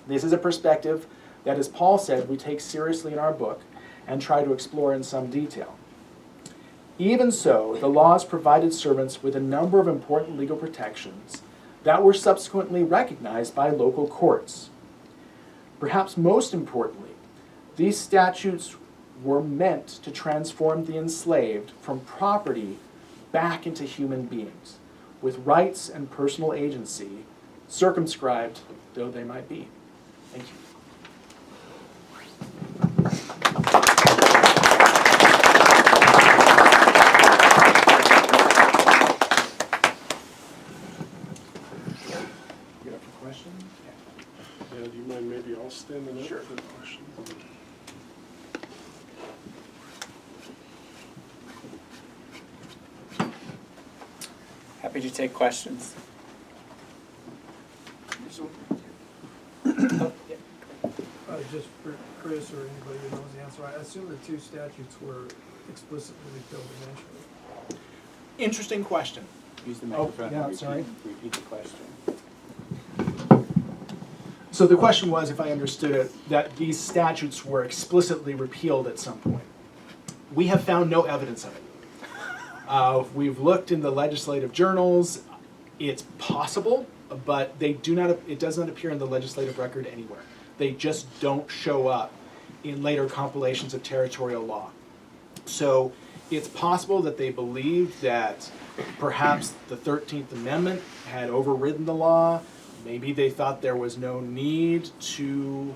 Speaker 5: This is a perspective that, as Paul said, we take seriously in our book and try to explore in some detail. Even so, the laws provided servants with a number of important legal protections that were subsequently recognized by local courts. Perhaps most importantly, these statutes were meant to transform the enslaved from property back into human beings, with rights and personal agency, circumscribed though they might be. Thank you. Get up for questions?
Speaker 1: Yeah, do you mind maybe I'll stand up
Speaker 5: Sure.
Speaker 1: for the questions?
Speaker 2: Happy to take questions.
Speaker 6: Just for Chris or anybody who knows the answer, I assume the two statutes were explicitly repealed eventually.
Speaker 5: Interesting question.
Speaker 2: Use the
Speaker 5: Oh,
Speaker 2: microphone.
Speaker 5: yeah,
Speaker 2: and
Speaker 5: sorry.
Speaker 2: Repeat the question.
Speaker 5: So the question was, if I understood it, that these statutes were explicitly repealed at some point. We have found no evidence of it. We've looked in the legislative journals. It's possible, but they do not. It does not appear in the legislative record anywhere. They just don't show up in later compilations of territorial law. So it's possible that they believed that perhaps the 13th Amendment had overridden the law. Maybe they thought there was no need to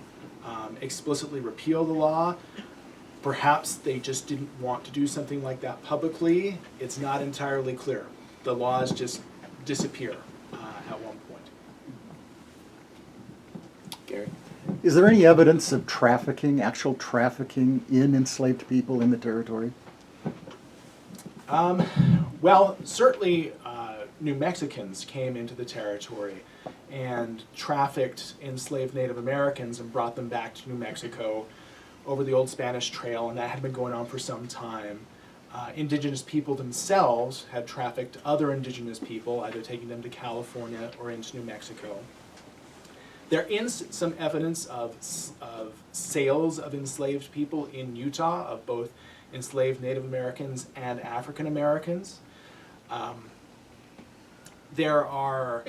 Speaker 5: explicitly repeal the law. Perhaps they just didn't want to do something like that publicly. It's not entirely clear. The laws just disappear at one point.
Speaker 2: Gary?
Speaker 7: Is there any evidence of trafficking, actual trafficking in enslaved people in the territory?
Speaker 5: Well, certainly New Mexicans came into the territory and trafficked enslaved Native Americans and brought them back to New Mexico over the old Spanish Trail, and that had been going on for some time. indigenous people themselves had trafficked other indigenous people, either taking them to California or into New Mexico. There is some evidence of sales of enslaved people in Utah, of both enslaved Native Americans and African Americans. There are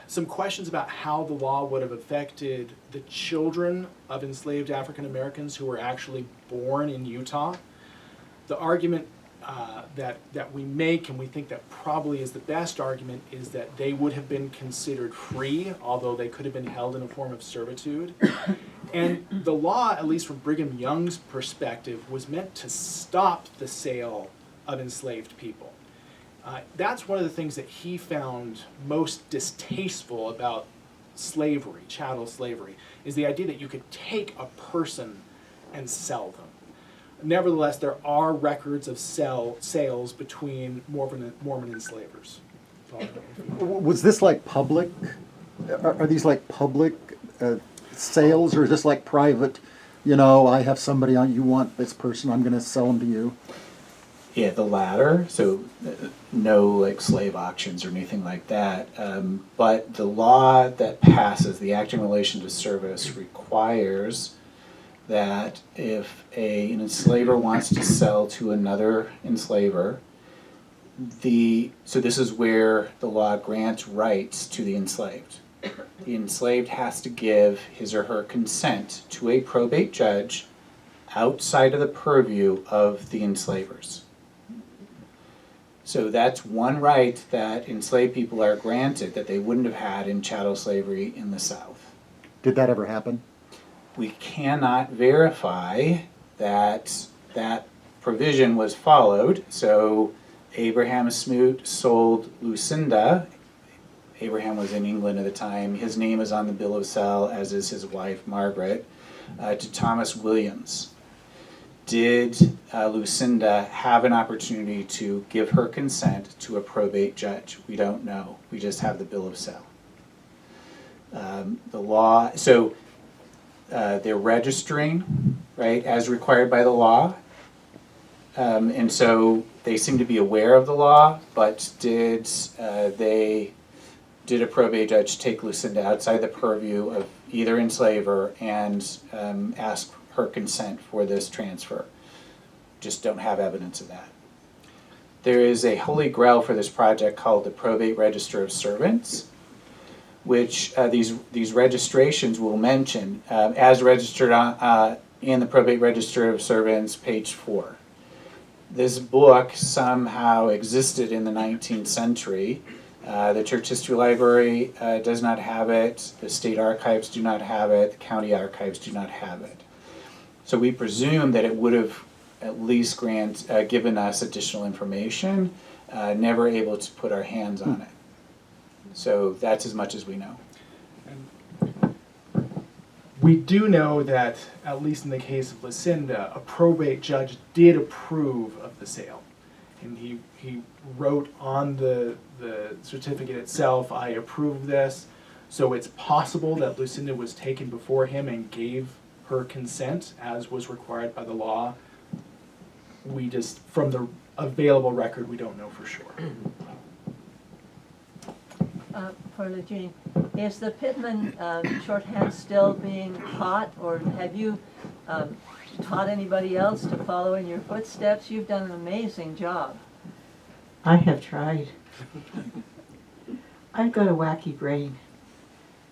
Speaker 5: some questions about how the law would have affected the children of enslaved African Americans who were actually born in Utah. The argument that we make, and we think that probably is the best argument, is that they would have been considered free, although they could have been held in a form of servitude. And the law, at least from Brigham Young's perspective, was meant to stop the sale of enslaved people. That's one of the things that he found most distasteful about slavery, chattel slavery, is the idea that you could take a person and sell them. Nevertheless, there are records of sales between Mormon enslavers.
Speaker 7: Was this like public? Are these like public sales, or is this like private? You know, I have somebody on, you want this person, I'm going to sell them to you.
Speaker 2: Yeah, the latter. So no like slave auctions or anything like that. But the law that passes, the Act in Relation to Service, requires that if an enslaver wants to sell to another enslaver, so this is where the law grants rights to the enslaved. The enslaved has to give his or her consent to a probate judge outside of the purview of the enslavers. So that's one right that enslaved people are granted that they wouldn't have had in chattel slavery in the South.
Speaker 7: Did that ever happen?
Speaker 2: We cannot verify that that provision was followed. So Abraham Smoot sold Lucinda. Abraham was in England at the time. His name is on the bill of sale, as is his wife, Margaret, to Thomas Williams. Did Lucinda have an opportunity to give her consent to a probate judge? We don't know. We just have the bill of sale. The law, so they're registering, right, as required by the law. And so they seem to be aware of the law, but did a probate judge take Lucinda outside the purview of either enslaver and ask her consent for this transfer? Just don't have evidence of that. There is a holy grail for this project called the Probate Register of Servants, which these registrations will mention as registered in the Probate Register of Servants, page 4. This book somehow existed in the 19th century. The Church History Library does not have it. The state archives do not have it. The county archives do not have it. So we presume that it would have at least given us additional information, never able to put our hands on it. So that's as much as we know.
Speaker 5: We do know that, at least in the case of Lucinda, a probate judge did approve of the sale. And he wrote on the certificate itself, I approve this. So it's possible that Lucinda was taken before him and gave her consent, as was required by the law. We just, from the available record, we don't know for sure.
Speaker 8: For LaJean, is the Pittman shorthand still being taught, or have you taught anybody else to follow in your footsteps? You've done an amazing job.
Speaker 4: I have tried. I've got a wacky brain.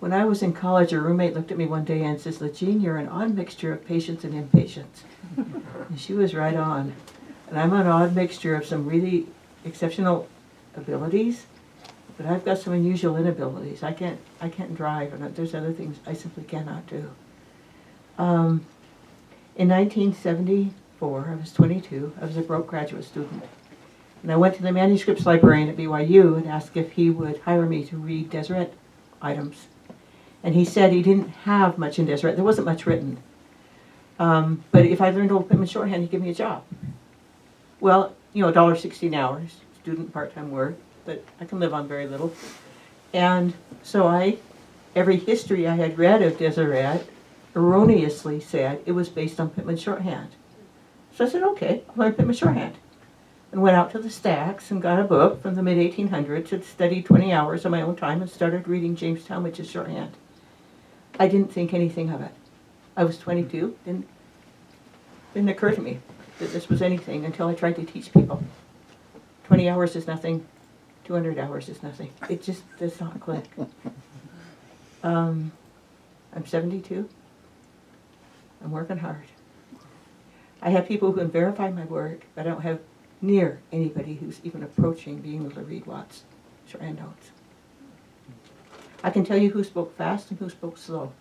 Speaker 4: When I was in college, a roommate looked at me one day and says, LaJean, you're an odd mixture of patience and impatience. And she was right on. And I'm an odd mixture of some really exceptional abilities, but I've got some unusual inabilities. I can't drive, and there's other things I simply cannot do. In 1974, I was 22. I was a broke graduate student. And I went to the manuscripts librarian at BYU and asked if he would hire me to read Deseret items. And he said he didn't have much in Deseret. There wasn't much written. But if I learned Old Pittman shorthand, he'd give me a job. Well, you know, $1.60 an hour, student part-time work, but I can live on very little. And so every history I had read of Deseret erroneously said it was based on Pittman shorthand. So I said, okay, I'll learn Pittman shorthand. and went out to the stacks and got a book from the mid-1800s and studied 20 hours on my own time and started reading James Talmage's shorthand. I didn't think anything of it. I was 22, didn't occur to me that this was anything until I tried to teach people. 20 hours is nothing, 200 hours is nothing. It just does not click. I'm 72. I'm working hard. I have people who can verify my work, but I don't have near anybody who's even approaching being able to read Watt's shorthand notes. I can tell you who spoke fast and who spoke slow.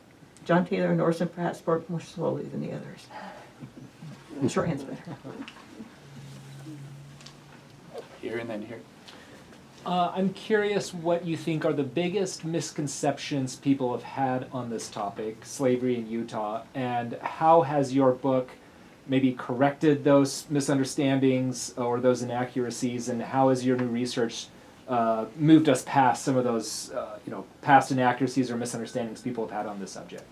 Speaker 4: John Taylor and Orson Pratt spoke more slowly than the others. Shorthand's better.
Speaker 2: Here and then here.
Speaker 9: I'm curious what you think are the biggest misconceptions people have had on this topic, slavery in Utah, and how has your book maybe corrected those misunderstandings or those inaccuracies, and how has your new research moved us past some of those past inaccuracies or misunderstandings people have had on this subject?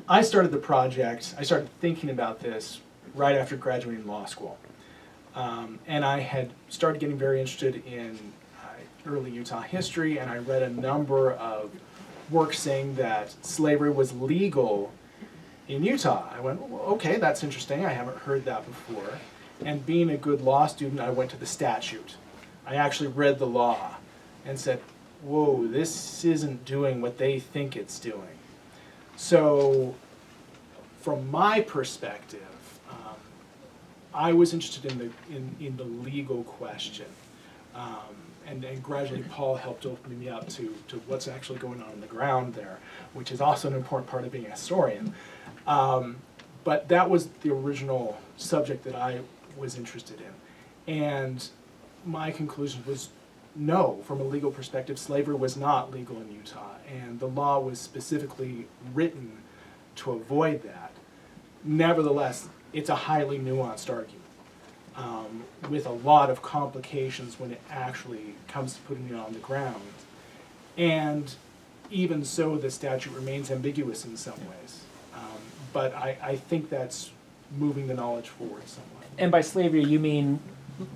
Speaker 5: I started the project, I started thinking about this right after graduating law school. And I had started getting very interested in early Utah history, and I read a number of works saying that slavery was legal in Utah. I went, well, okay, that's interesting. I haven't heard that before. And being a good law student, I went to the statute. I actually read the law and said, whoa, this isn't doing what they think it's doing. So from my perspective, I was interested in the legal question, and gradually Paul helped open me up to what's actually going on the ground there, which is also an important part of being a historian. But that was the original subject that I was interested in, and my conclusion was no, from a legal perspective, slavery was not legal in Utah, and the law was specifically written to avoid that. Nevertheless, it's a highly nuanced argument with a lot of complications when it actually comes to putting it on the ground. And even so, the statute remains ambiguous in some ways. But I think that's moving the knowledge forward somewhat.
Speaker 9: And by slavery, you mean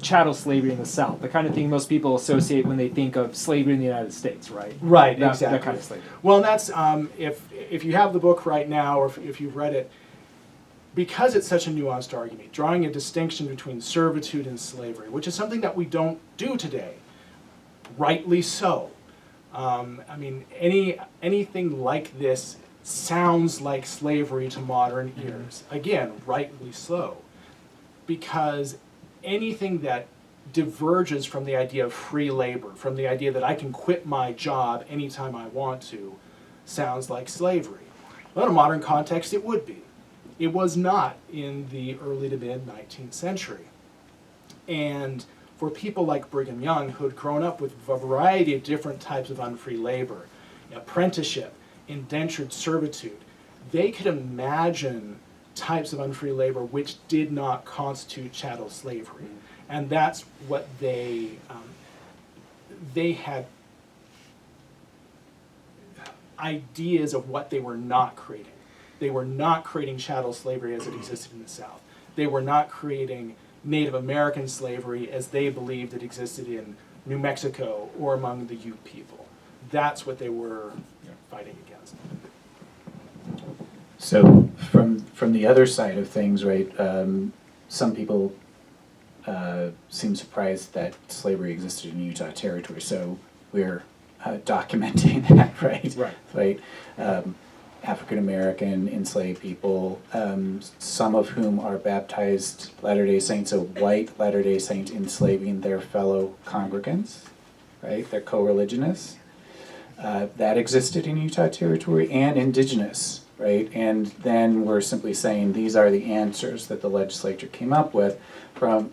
Speaker 9: chattel slavery in the South, the kind of thing most people associate when they think of slavery in the United States, right?
Speaker 5: Right,
Speaker 9: That
Speaker 5: exactly.
Speaker 9: kind of slavery.
Speaker 5: Well, and that's, if you have the book right now, or if you've read it, because it's such a nuanced argument, drawing a distinction between servitude and slavery, which is something that we don't do today, rightly so. I mean, anything like this sounds like slavery to modern ears. Again, rightly so. Because anything that diverges from the idea of free labor, from the idea that I can quit my job anytime I want to, sounds like slavery. Well, in a modern context, it would be. It was not in the early to mid 19th century. And for people like Brigham Young, who had grown up with a variety of different types of unfree labor, apprenticeship, indentured servitude, they could imagine types of unfree labor which did not constitute chattel slavery. And that's what they had ideas of what they were not creating. They were not creating chattel slavery as it existed in the South. They were not creating Native American slavery as they believed it existed in New Mexico or among the Ute people. That's what they were fighting against.
Speaker 2: So from the other side of things, right, some people seem surprised that slavery existed in Utah Territory, so we're documenting that, right?
Speaker 5: Right.
Speaker 2: African American enslaved people, some of whom are baptized Latter-day Saints, a white Latter-day Saint enslaving their fellow congregants, right? They're co-religionists. That existed in Utah Territory, and indigenous, right? And then we're simply saying these are the answers that the legislature came up with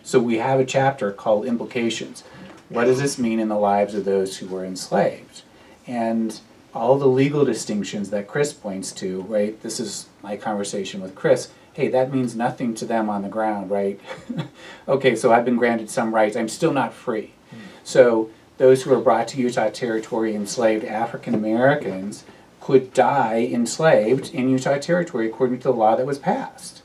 Speaker 2: so we have a chapter called Implications. What does this mean in the lives of those who were enslaved? And all the legal distinctions that Chris points to, right? This is my conversation with Chris. Hey, that means nothing to them on the ground, right? Okay, so I've been granted some rights. I'm still not free. So those who were brought to Utah Territory, enslaved African Americans, could die enslaved in Utah Territory according to the law that was passed.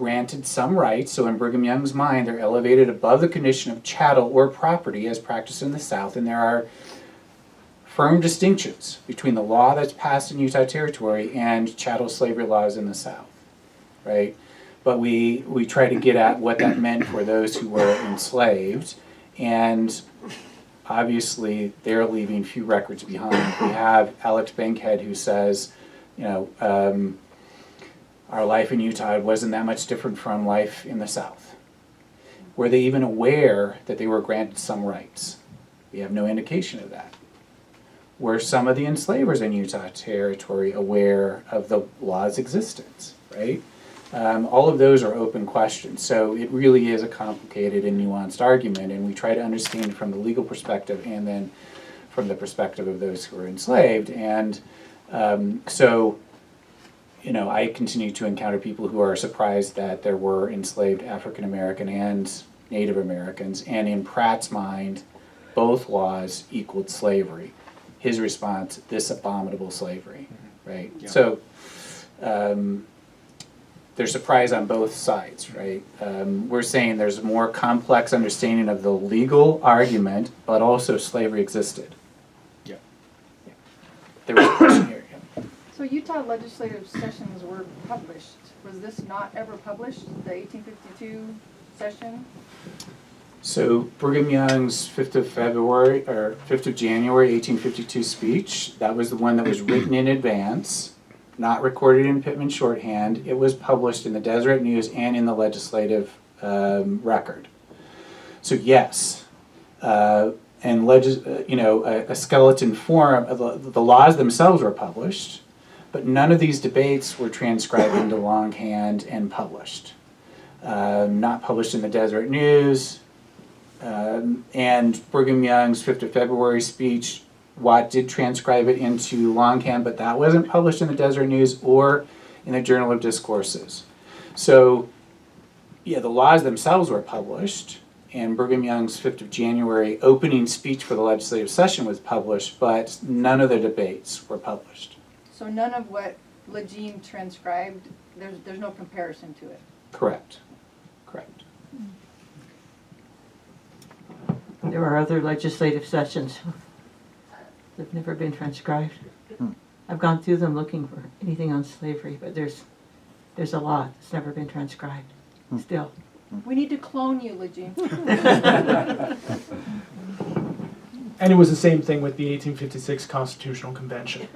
Speaker 2: granted some rights, so in Brigham Young's mind, they're elevated above the condition of chattel or property as practiced in the South, and there are firm distinctions between the law that's passed in Utah Territory and chattel slavery laws in the South, right? But we try to get at what that meant for those who were enslaved, and obviously they're leaving few records behind. We have Alex Bankhead who says, you know, our life in Utah wasn't that much different from life in the South. Were they even aware that they were granted some rights? We have no indication of that. Were some of the enslavers in Utah Territory aware of the law's existence, right? All of those are open questions. So it really is a complicated and nuanced argument, and we try to understand it from the legal perspective and then from the perspective of those who were enslaved. And so, you know, I continue to encounter people who are surprised that there were enslaved African American and Native Americans, and in Pratt's mind, both laws equaled slavery. His response, this abominable slavery, right? Yeah. So there's surprise on both sides, right? We're saying there's a more complex understanding of the legal argument, but also slavery existed.
Speaker 5: Yeah.
Speaker 2: There was a question here. Yeah.
Speaker 10: So Utah legislative sessions were published. Was this not ever published, the 1852 session?
Speaker 2: So Brigham Young's 5th of February, or 5th of January, 1852 speech, that was the one that was written in advance, not recorded in Pittman shorthand. It was published in the Deseret News and in the legislative record. So yes, and a skeleton form, the laws themselves were published, but none of these debates were transcribed into longhand and published. Not published in the Deseret News, and Brigham Young's 5th of February speech, Watt did transcribe it into longhand, but that wasn't published in the Deseret News or in the Journal of Discourses. So, yeah, the laws themselves were published, and Brigham Young's 5th of January opening speech for the legislative session was published, but none of the debates were published.
Speaker 10: So none of what LaJean transcribed, there's no comparison to it?
Speaker 2: Correct. Correct.
Speaker 4: There are other legislative sessions that have never been transcribed. I've gone through them looking for anything on slavery, but there's a lot that's never been transcribed still.
Speaker 10: We need to clone you, LaJean.
Speaker 5: And it was the same thing with the 1856 Constitutional Convention,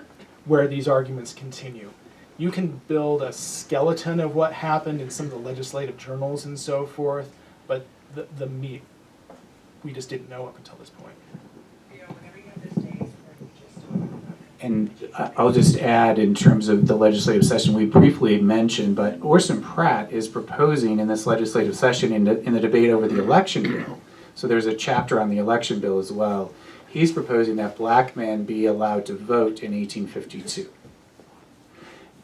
Speaker 5: where these arguments continue. You can build a skeleton of what happened in some of the legislative journals and so forth, but the meat, we just didn't know up until this point.
Speaker 2: And I'll just add, in terms of the legislative session, we briefly mentioned, but Orson Pratt is proposing in this legislative session in the debate over the election bill. So there's a chapter on the election bill as well. He's proposing that black men be allowed to vote in 1852.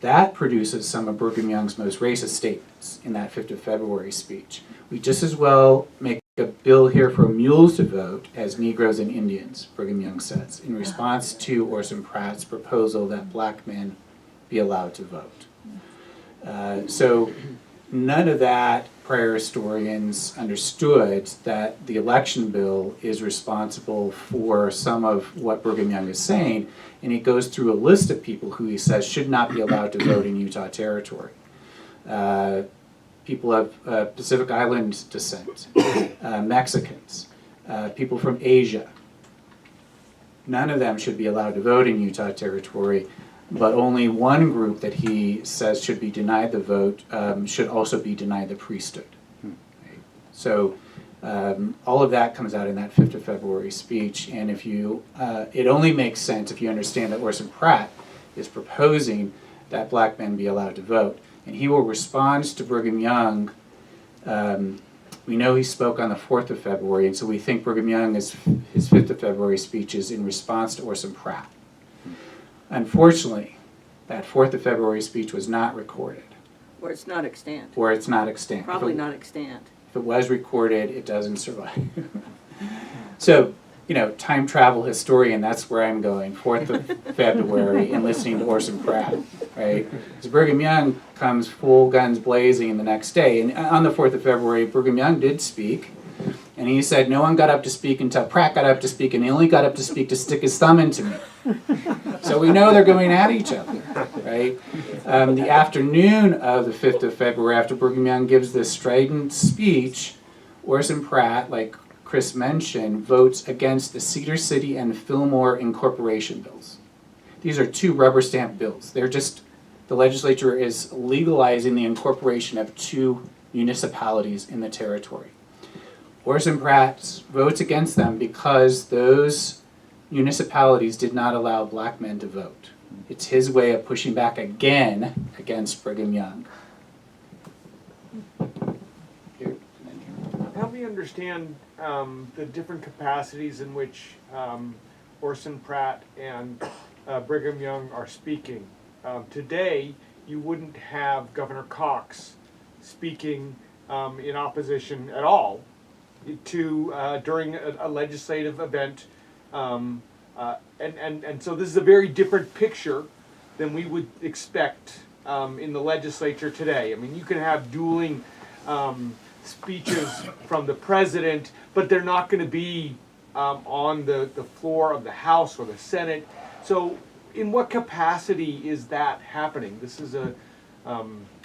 Speaker 2: That produces some of Brigham Young's most racist statements in that 5th of February speech. We just as well make a bill here for mules to vote as Negroes and Indians, Brigham Young says, in response to Orson Pratt's proposal that black men be allowed to vote. So none of that prior historians understood that the election bill is responsible for some of what Brigham Young is saying, and he goes through a list of people who he says should not be allowed to vote in Utah Territory. People of Pacific Island descent, Mexicans, people from Asia. None of them should be allowed to vote in Utah Territory, but only one group that he says should be denied the vote should also be denied the priesthood. Right? So all of that comes out in that 5th of February speech, and if you, it only makes sense if you understand that Orson Pratt is proposing that black men be allowed to vote. And he will respond to Brigham Young. We know he spoke on the 4th of February, and so we think Brigham Young, his 5th of February speech is in response to Orson Pratt. Unfortunately, that 4th of February speech was not recorded.
Speaker 3: Or it's not extant.
Speaker 2: Or it's not extant.
Speaker 3: Probably not extant.
Speaker 2: If it was recorded, it doesn't survive. So, you know, time travel historian, that's where I'm going, 4th of February, and listening to Orson Pratt. right? Because Brigham Young comes full guns blazing the next day. And on the 4th of February, Brigham Young did speak. And he said, no one got up to speak until Pratt got up to speak, and he only got up to speak to stick his thumb into me. So we know they're going at each other, right? The afternoon of the 5th of February, after Brigham Young gives this strident speech, Orson Pratt, like Chris mentioned, votes against the Cedar City and Fillmore incorporation bills. These are two rubber stamp bills. They're just, the legislature is legalizing the incorporation of two municipalities in the territory. Orson Pratt votes against them because those municipalities did not allow black men to vote. It's his way of pushing back again against Brigham Young. Here, and then here.
Speaker 11: Help me understand the different capacities in which Orson Pratt and Brigham Young are speaking. Today, you wouldn't have Governor Cox speaking in opposition at all to during a legislative event, and so this is a very different picture than we would expect in the legislature today. I mean, you can have dueling speeches from the president, but they're not going to be on the floor of the House or the Senate. So, in what capacity is that happening? This is a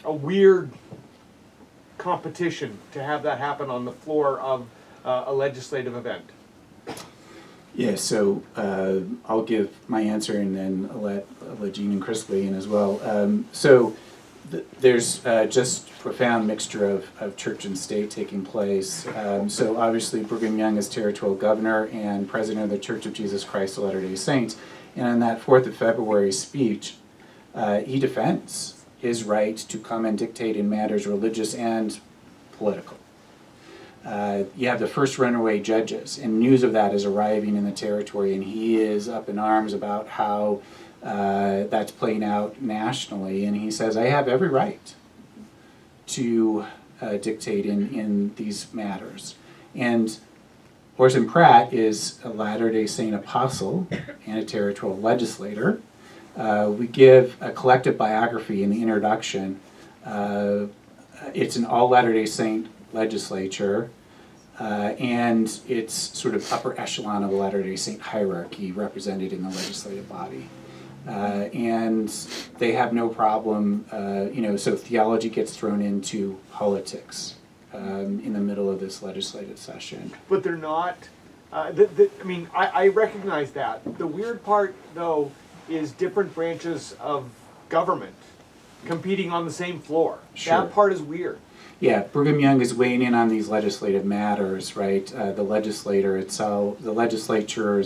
Speaker 11: weird competition to have that happen on the floor of a legislative event.
Speaker 2: Yeah, so I'll give my answer and then I'll let LaJean and Chris weigh in as well. There's just profound mixture of church and state taking place. So obviously Brigham Young is territorial governor and president of the Church of Jesus Christ of Latter-day Saints. And in that 4th of February speech, he defends his right to come and dictate in matters religious and political. You have the first runaway judges, and news of that is arriving in the territory, and he is up in arms about how that's playing out nationally, and he says, I have every right to dictate in these matters. And Orson Pratt is a Latter-day Saint apostle and a territorial legislator. We give a collective biography in the introduction. It's an all Latter-day Saint legislature, and it's sort of upper echelon of the Latter-day Saint hierarchy represented in the legislative body. And they have no problem, so theology gets thrown into politics in the middle of this legislative session.
Speaker 11: But they're not, I recognize that. The weird part, though, is different branches of government competing on the same floor.
Speaker 2: Sure.
Speaker 11: That part is weird.
Speaker 2: Yeah, Brigham Young is weighing in on these legislative matters, right? The legislatures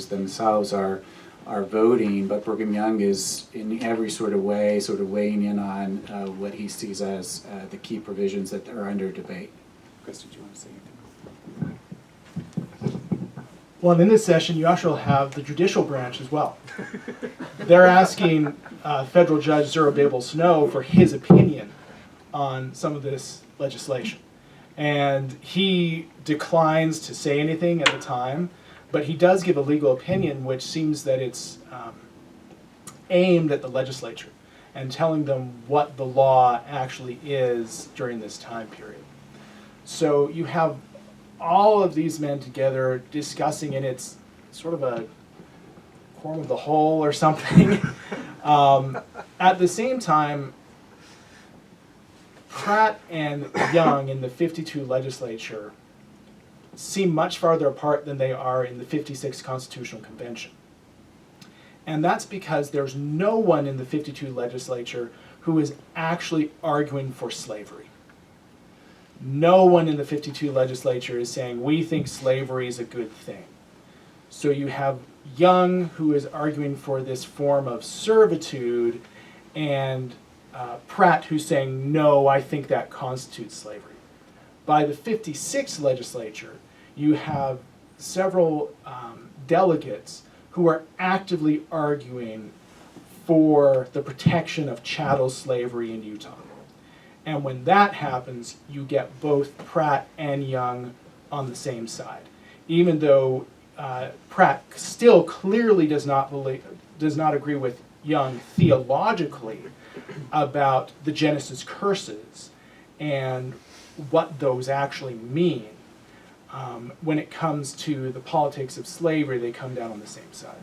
Speaker 2: themselves are voting, but Brigham Young is in every sort of way sort of weighing in on what he sees as the key provisions that are under debate. Chris, did you want to say anything?
Speaker 5: Well, in this session, you actually have the judicial branch as well. They're asking federal judge Zerubbabel Snow for his opinion on some of this legislation. And he declines to say anything at the time, but he does give a legal opinion which seems that it's aimed at the legislature and telling them what the law actually is during this time period. So you have all of these men together discussing, and it's sort of a quorum of the whole or something. At the same time, Pratt and Young in the 52 legislature seem much farther apart than they are in the 56 Constitutional Convention. And that's because there's no one in the 52 legislature who is actually arguing for slavery. No one in the 52 legislature is saying, we think slavery is a good thing. So you have Young, who is arguing for this form of servitude, and Pratt, who's saying, no, I think that constitutes slavery. By the 56 legislature, you have several delegates who are actively arguing for the protection of chattel slavery in Utah. And when that happens, you get both Pratt and Young on the same side. Even though Pratt still clearly does not agree with Young theologically, about the Genesis curses and what those actually mean. When it comes to the politics of slavery, they come down on the same side.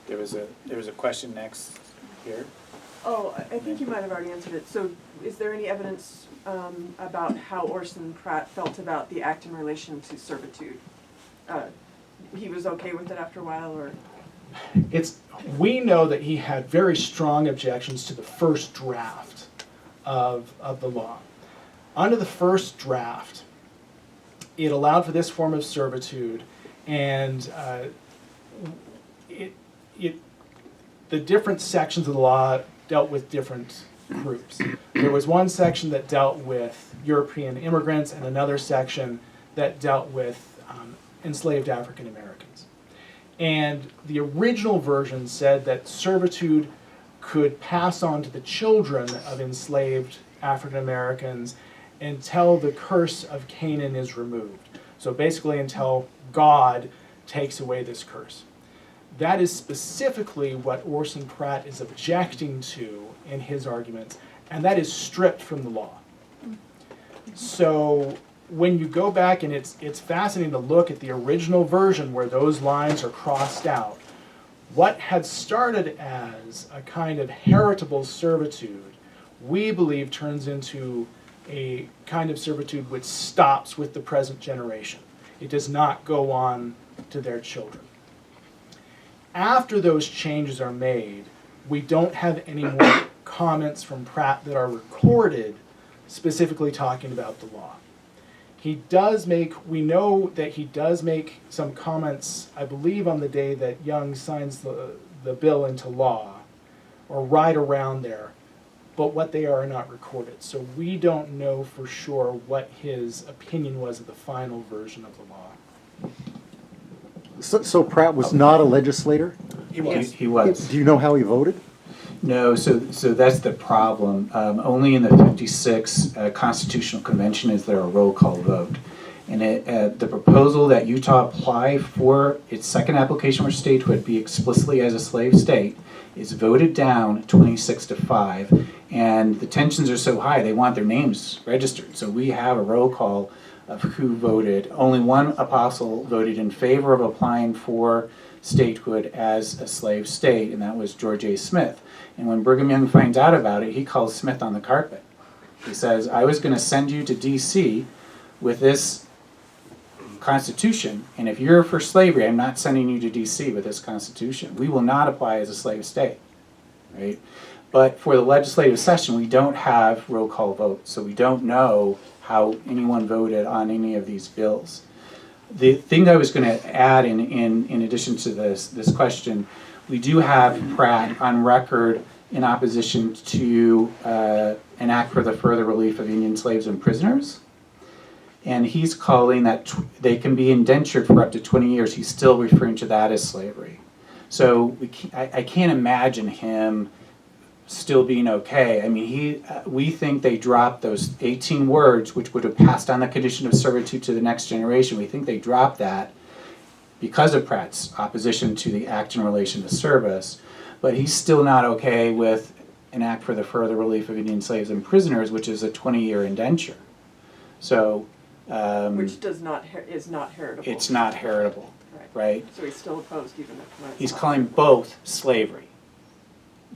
Speaker 2: There was a question next here.
Speaker 12: Oh, I think you might have already answered it. So is there any evidence about how Orson Pratt felt about the act in relation to servitude? He was okay with it after a while, or?
Speaker 5: We know that he had very strong objections to the first draft of the law. Under the first draft, it allowed for this form of servitude, and the different sections of the law dealt with different groups. There was one section that dealt with European immigrants and another section that dealt with enslaved African Americans. And the original version said that servitude could pass on to the children of enslaved African Americans until the curse of Canaan is removed. So basically until God takes away this curse. That is specifically what Orson Pratt is objecting to in his arguments, and that is stripped from the law. So when you go back, and it's fascinating to look at the original version where those lines are crossed out, what had started as a kind of heritable servitude, we believe turns into a kind of servitude which stops with the present generation. It does not go on to their children. After those changes are made, we don't have any more comments from Pratt that are recorded specifically talking about the law. We know that he does make some comments, I believe on the day that Young signs the bill into law, or right around there, but what they are not recorded. So we don't know for sure what his opinion was of the final version of the law.
Speaker 7: So Pratt was not a legislator?
Speaker 2: He was.
Speaker 7: Do you know how he voted?
Speaker 2: No, so that's the problem. Only in the 56 Constitutional Convention is there a roll call vote. And the proposal that Utah apply for its second application for statehood be explicitly as a slave state is voted down 26-5. And the tensions are so high, they want their names registered. So we have a roll call of who voted. Only one apostle voted in favor of applying for statehood as a slave state, and that was George A. Smith. And when Brigham Young finds out about it, he calls Smith on the carpet. He says, I was going to send you to D.C. with this Constitution, and if you're for slavery, I'm not sending you to D.C. with this Constitution. We will not apply as a slave state, right? But for the legislative session, we don't have roll call votes, so we don't know how anyone voted on any of these bills. The thing I was going to add in addition to this question, we do have Pratt on record in opposition to an act for the further relief of Union slaves and prisoners. And he's calling that they can be indentured for up to 20 years. He's still referring to that as slavery. So I can't imagine him still being okay. I mean, we think they dropped those 18 words, which would have passed on the condition of servitude to the next generation. We think they dropped that because of Pratt's opposition to the act in relation to service. But he's still not okay with an act for the further relief of Indian slaves and prisoners, which is a 20-year indenture. So,
Speaker 12: which is not heritable.
Speaker 2: It's not heritable, right?
Speaker 12: So he's still opposed even if
Speaker 2: he's calling both slavery.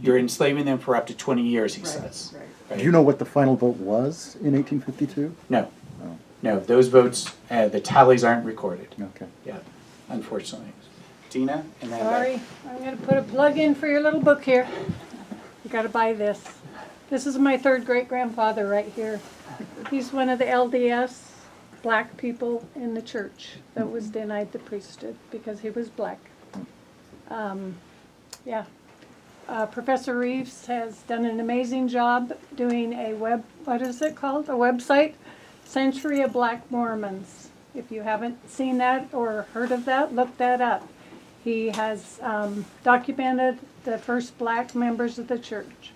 Speaker 2: You're enslaving them for up to 20 years, he says. Right.
Speaker 7: Do you know what the final vote was in 1852?
Speaker 2: No. Oh. No, those votes, the tallies aren't recorded.
Speaker 7: Okay.
Speaker 2: Yeah, unfortunately. Tina? And then
Speaker 13: sorry, I'm going to put a plug in for your little book here. You got to buy this. This is my third great-grandfather right here. He's one of the LDS black people in the church that was denied the priesthood because he was black. Yeah. Professor Reeves has done an amazing job doing a what is it called? A website, Century of Black Mormons. If you haven't seen that or heard of that, look that up. He has documented the first black members of the church.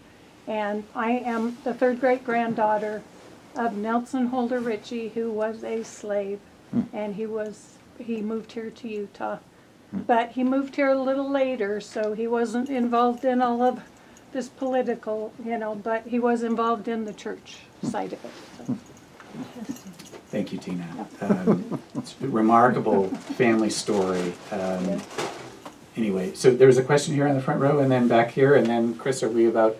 Speaker 13: And I am the third great-granddaughter of Nelson Holder Ritchie, who was a slave. And he moved here to Utah. but he moved here a little later, so he wasn't involved in all of this political, but he was involved in the church side of it. So.
Speaker 2: Thank you, Tina. It's a remarkable family story. Anyway, so there was a question here on the front row, and then back here, and then Chris, are we about?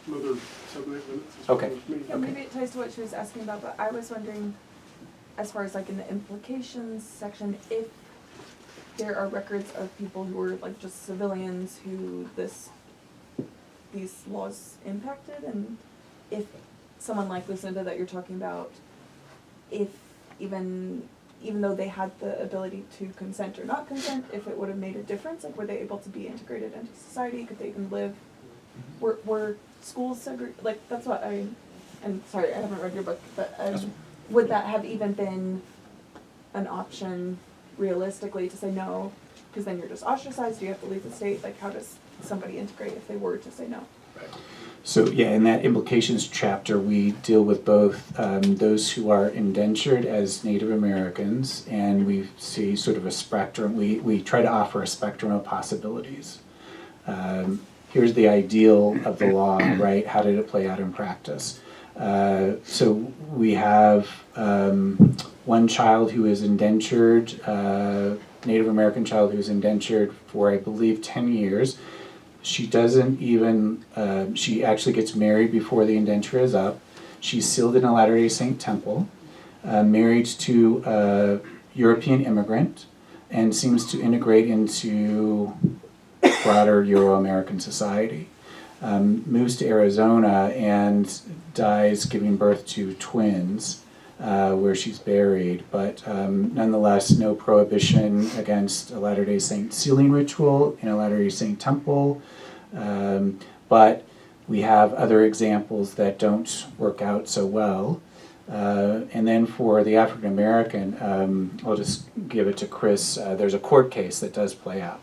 Speaker 1: Another 7-8 minutes.
Speaker 2: Okay.
Speaker 14: Yeah, maybe it ties to what she was asking about, but I was wondering, as far as like in the implications section, if there are records of people who were like just civilians who these laws impacted, and if someone like Lucinda that you're talking about, if even though they had the ability to consent or not consent, if it would have made a difference, like were they able to be integrated into society? Could they even live? Were schools segregated? Like that's what and sorry, I haven't read your book, but would that have even been an option realistically to say no? Because then you're just ostracized. Do you have to leave the state? Like how does somebody integrate if they were to say no?
Speaker 2: So yeah, in that implications chapter, we deal with both those who are indentured as Native Americans, and we see sort of a spectrum. We try to offer a spectrum of possibilities. Here's the ideal of the law, right? How did it play out in practice? So we have one child who is indentured, Native American child who is indentured for, I believe, 10 years. She doesn't even, she actually gets married before the indenture is up. She's sealed in a Latter-day Saint temple, married to a European immigrant, and seems to integrate into broader Euro-American society. Moves to Arizona and dies giving birth to twins, where she's buried, but nonetheless no prohibition against a Latter-day Saint sealing ritual in a Latter-day Saint temple, but we have other examples that don't work out so well. And then for the African American, I'll just give it to Chris, there's a court case that does play out.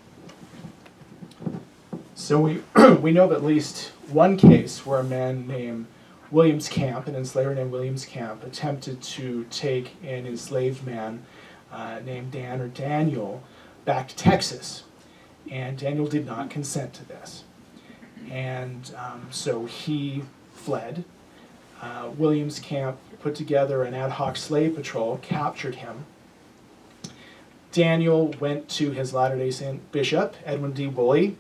Speaker 5: So we know of at least one case where a man named Williams Camp, an enslaver named Williams Camp, attempted to take an enslaved man named Dan or Daniel back to Texas. And Daniel did not consent to this. And so he fled. Williams Camp put together an ad hoc slave patrol, captured him. Daniel went to his Latter-day Saint bishop, Edwin D. Woolley,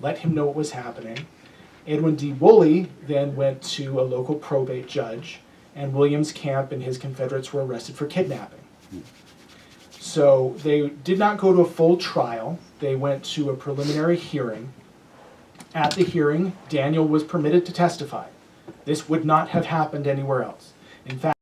Speaker 5: let him know what was happening. Edwin D. Woolley then went to a local probate judge, and Williams Camp and his Confederates were arrested for kidnapping. So they did not go to a full trial. They went to a preliminary hearing. At the hearing, Daniel was permitted to testify. This would not have happened anywhere else. In fact,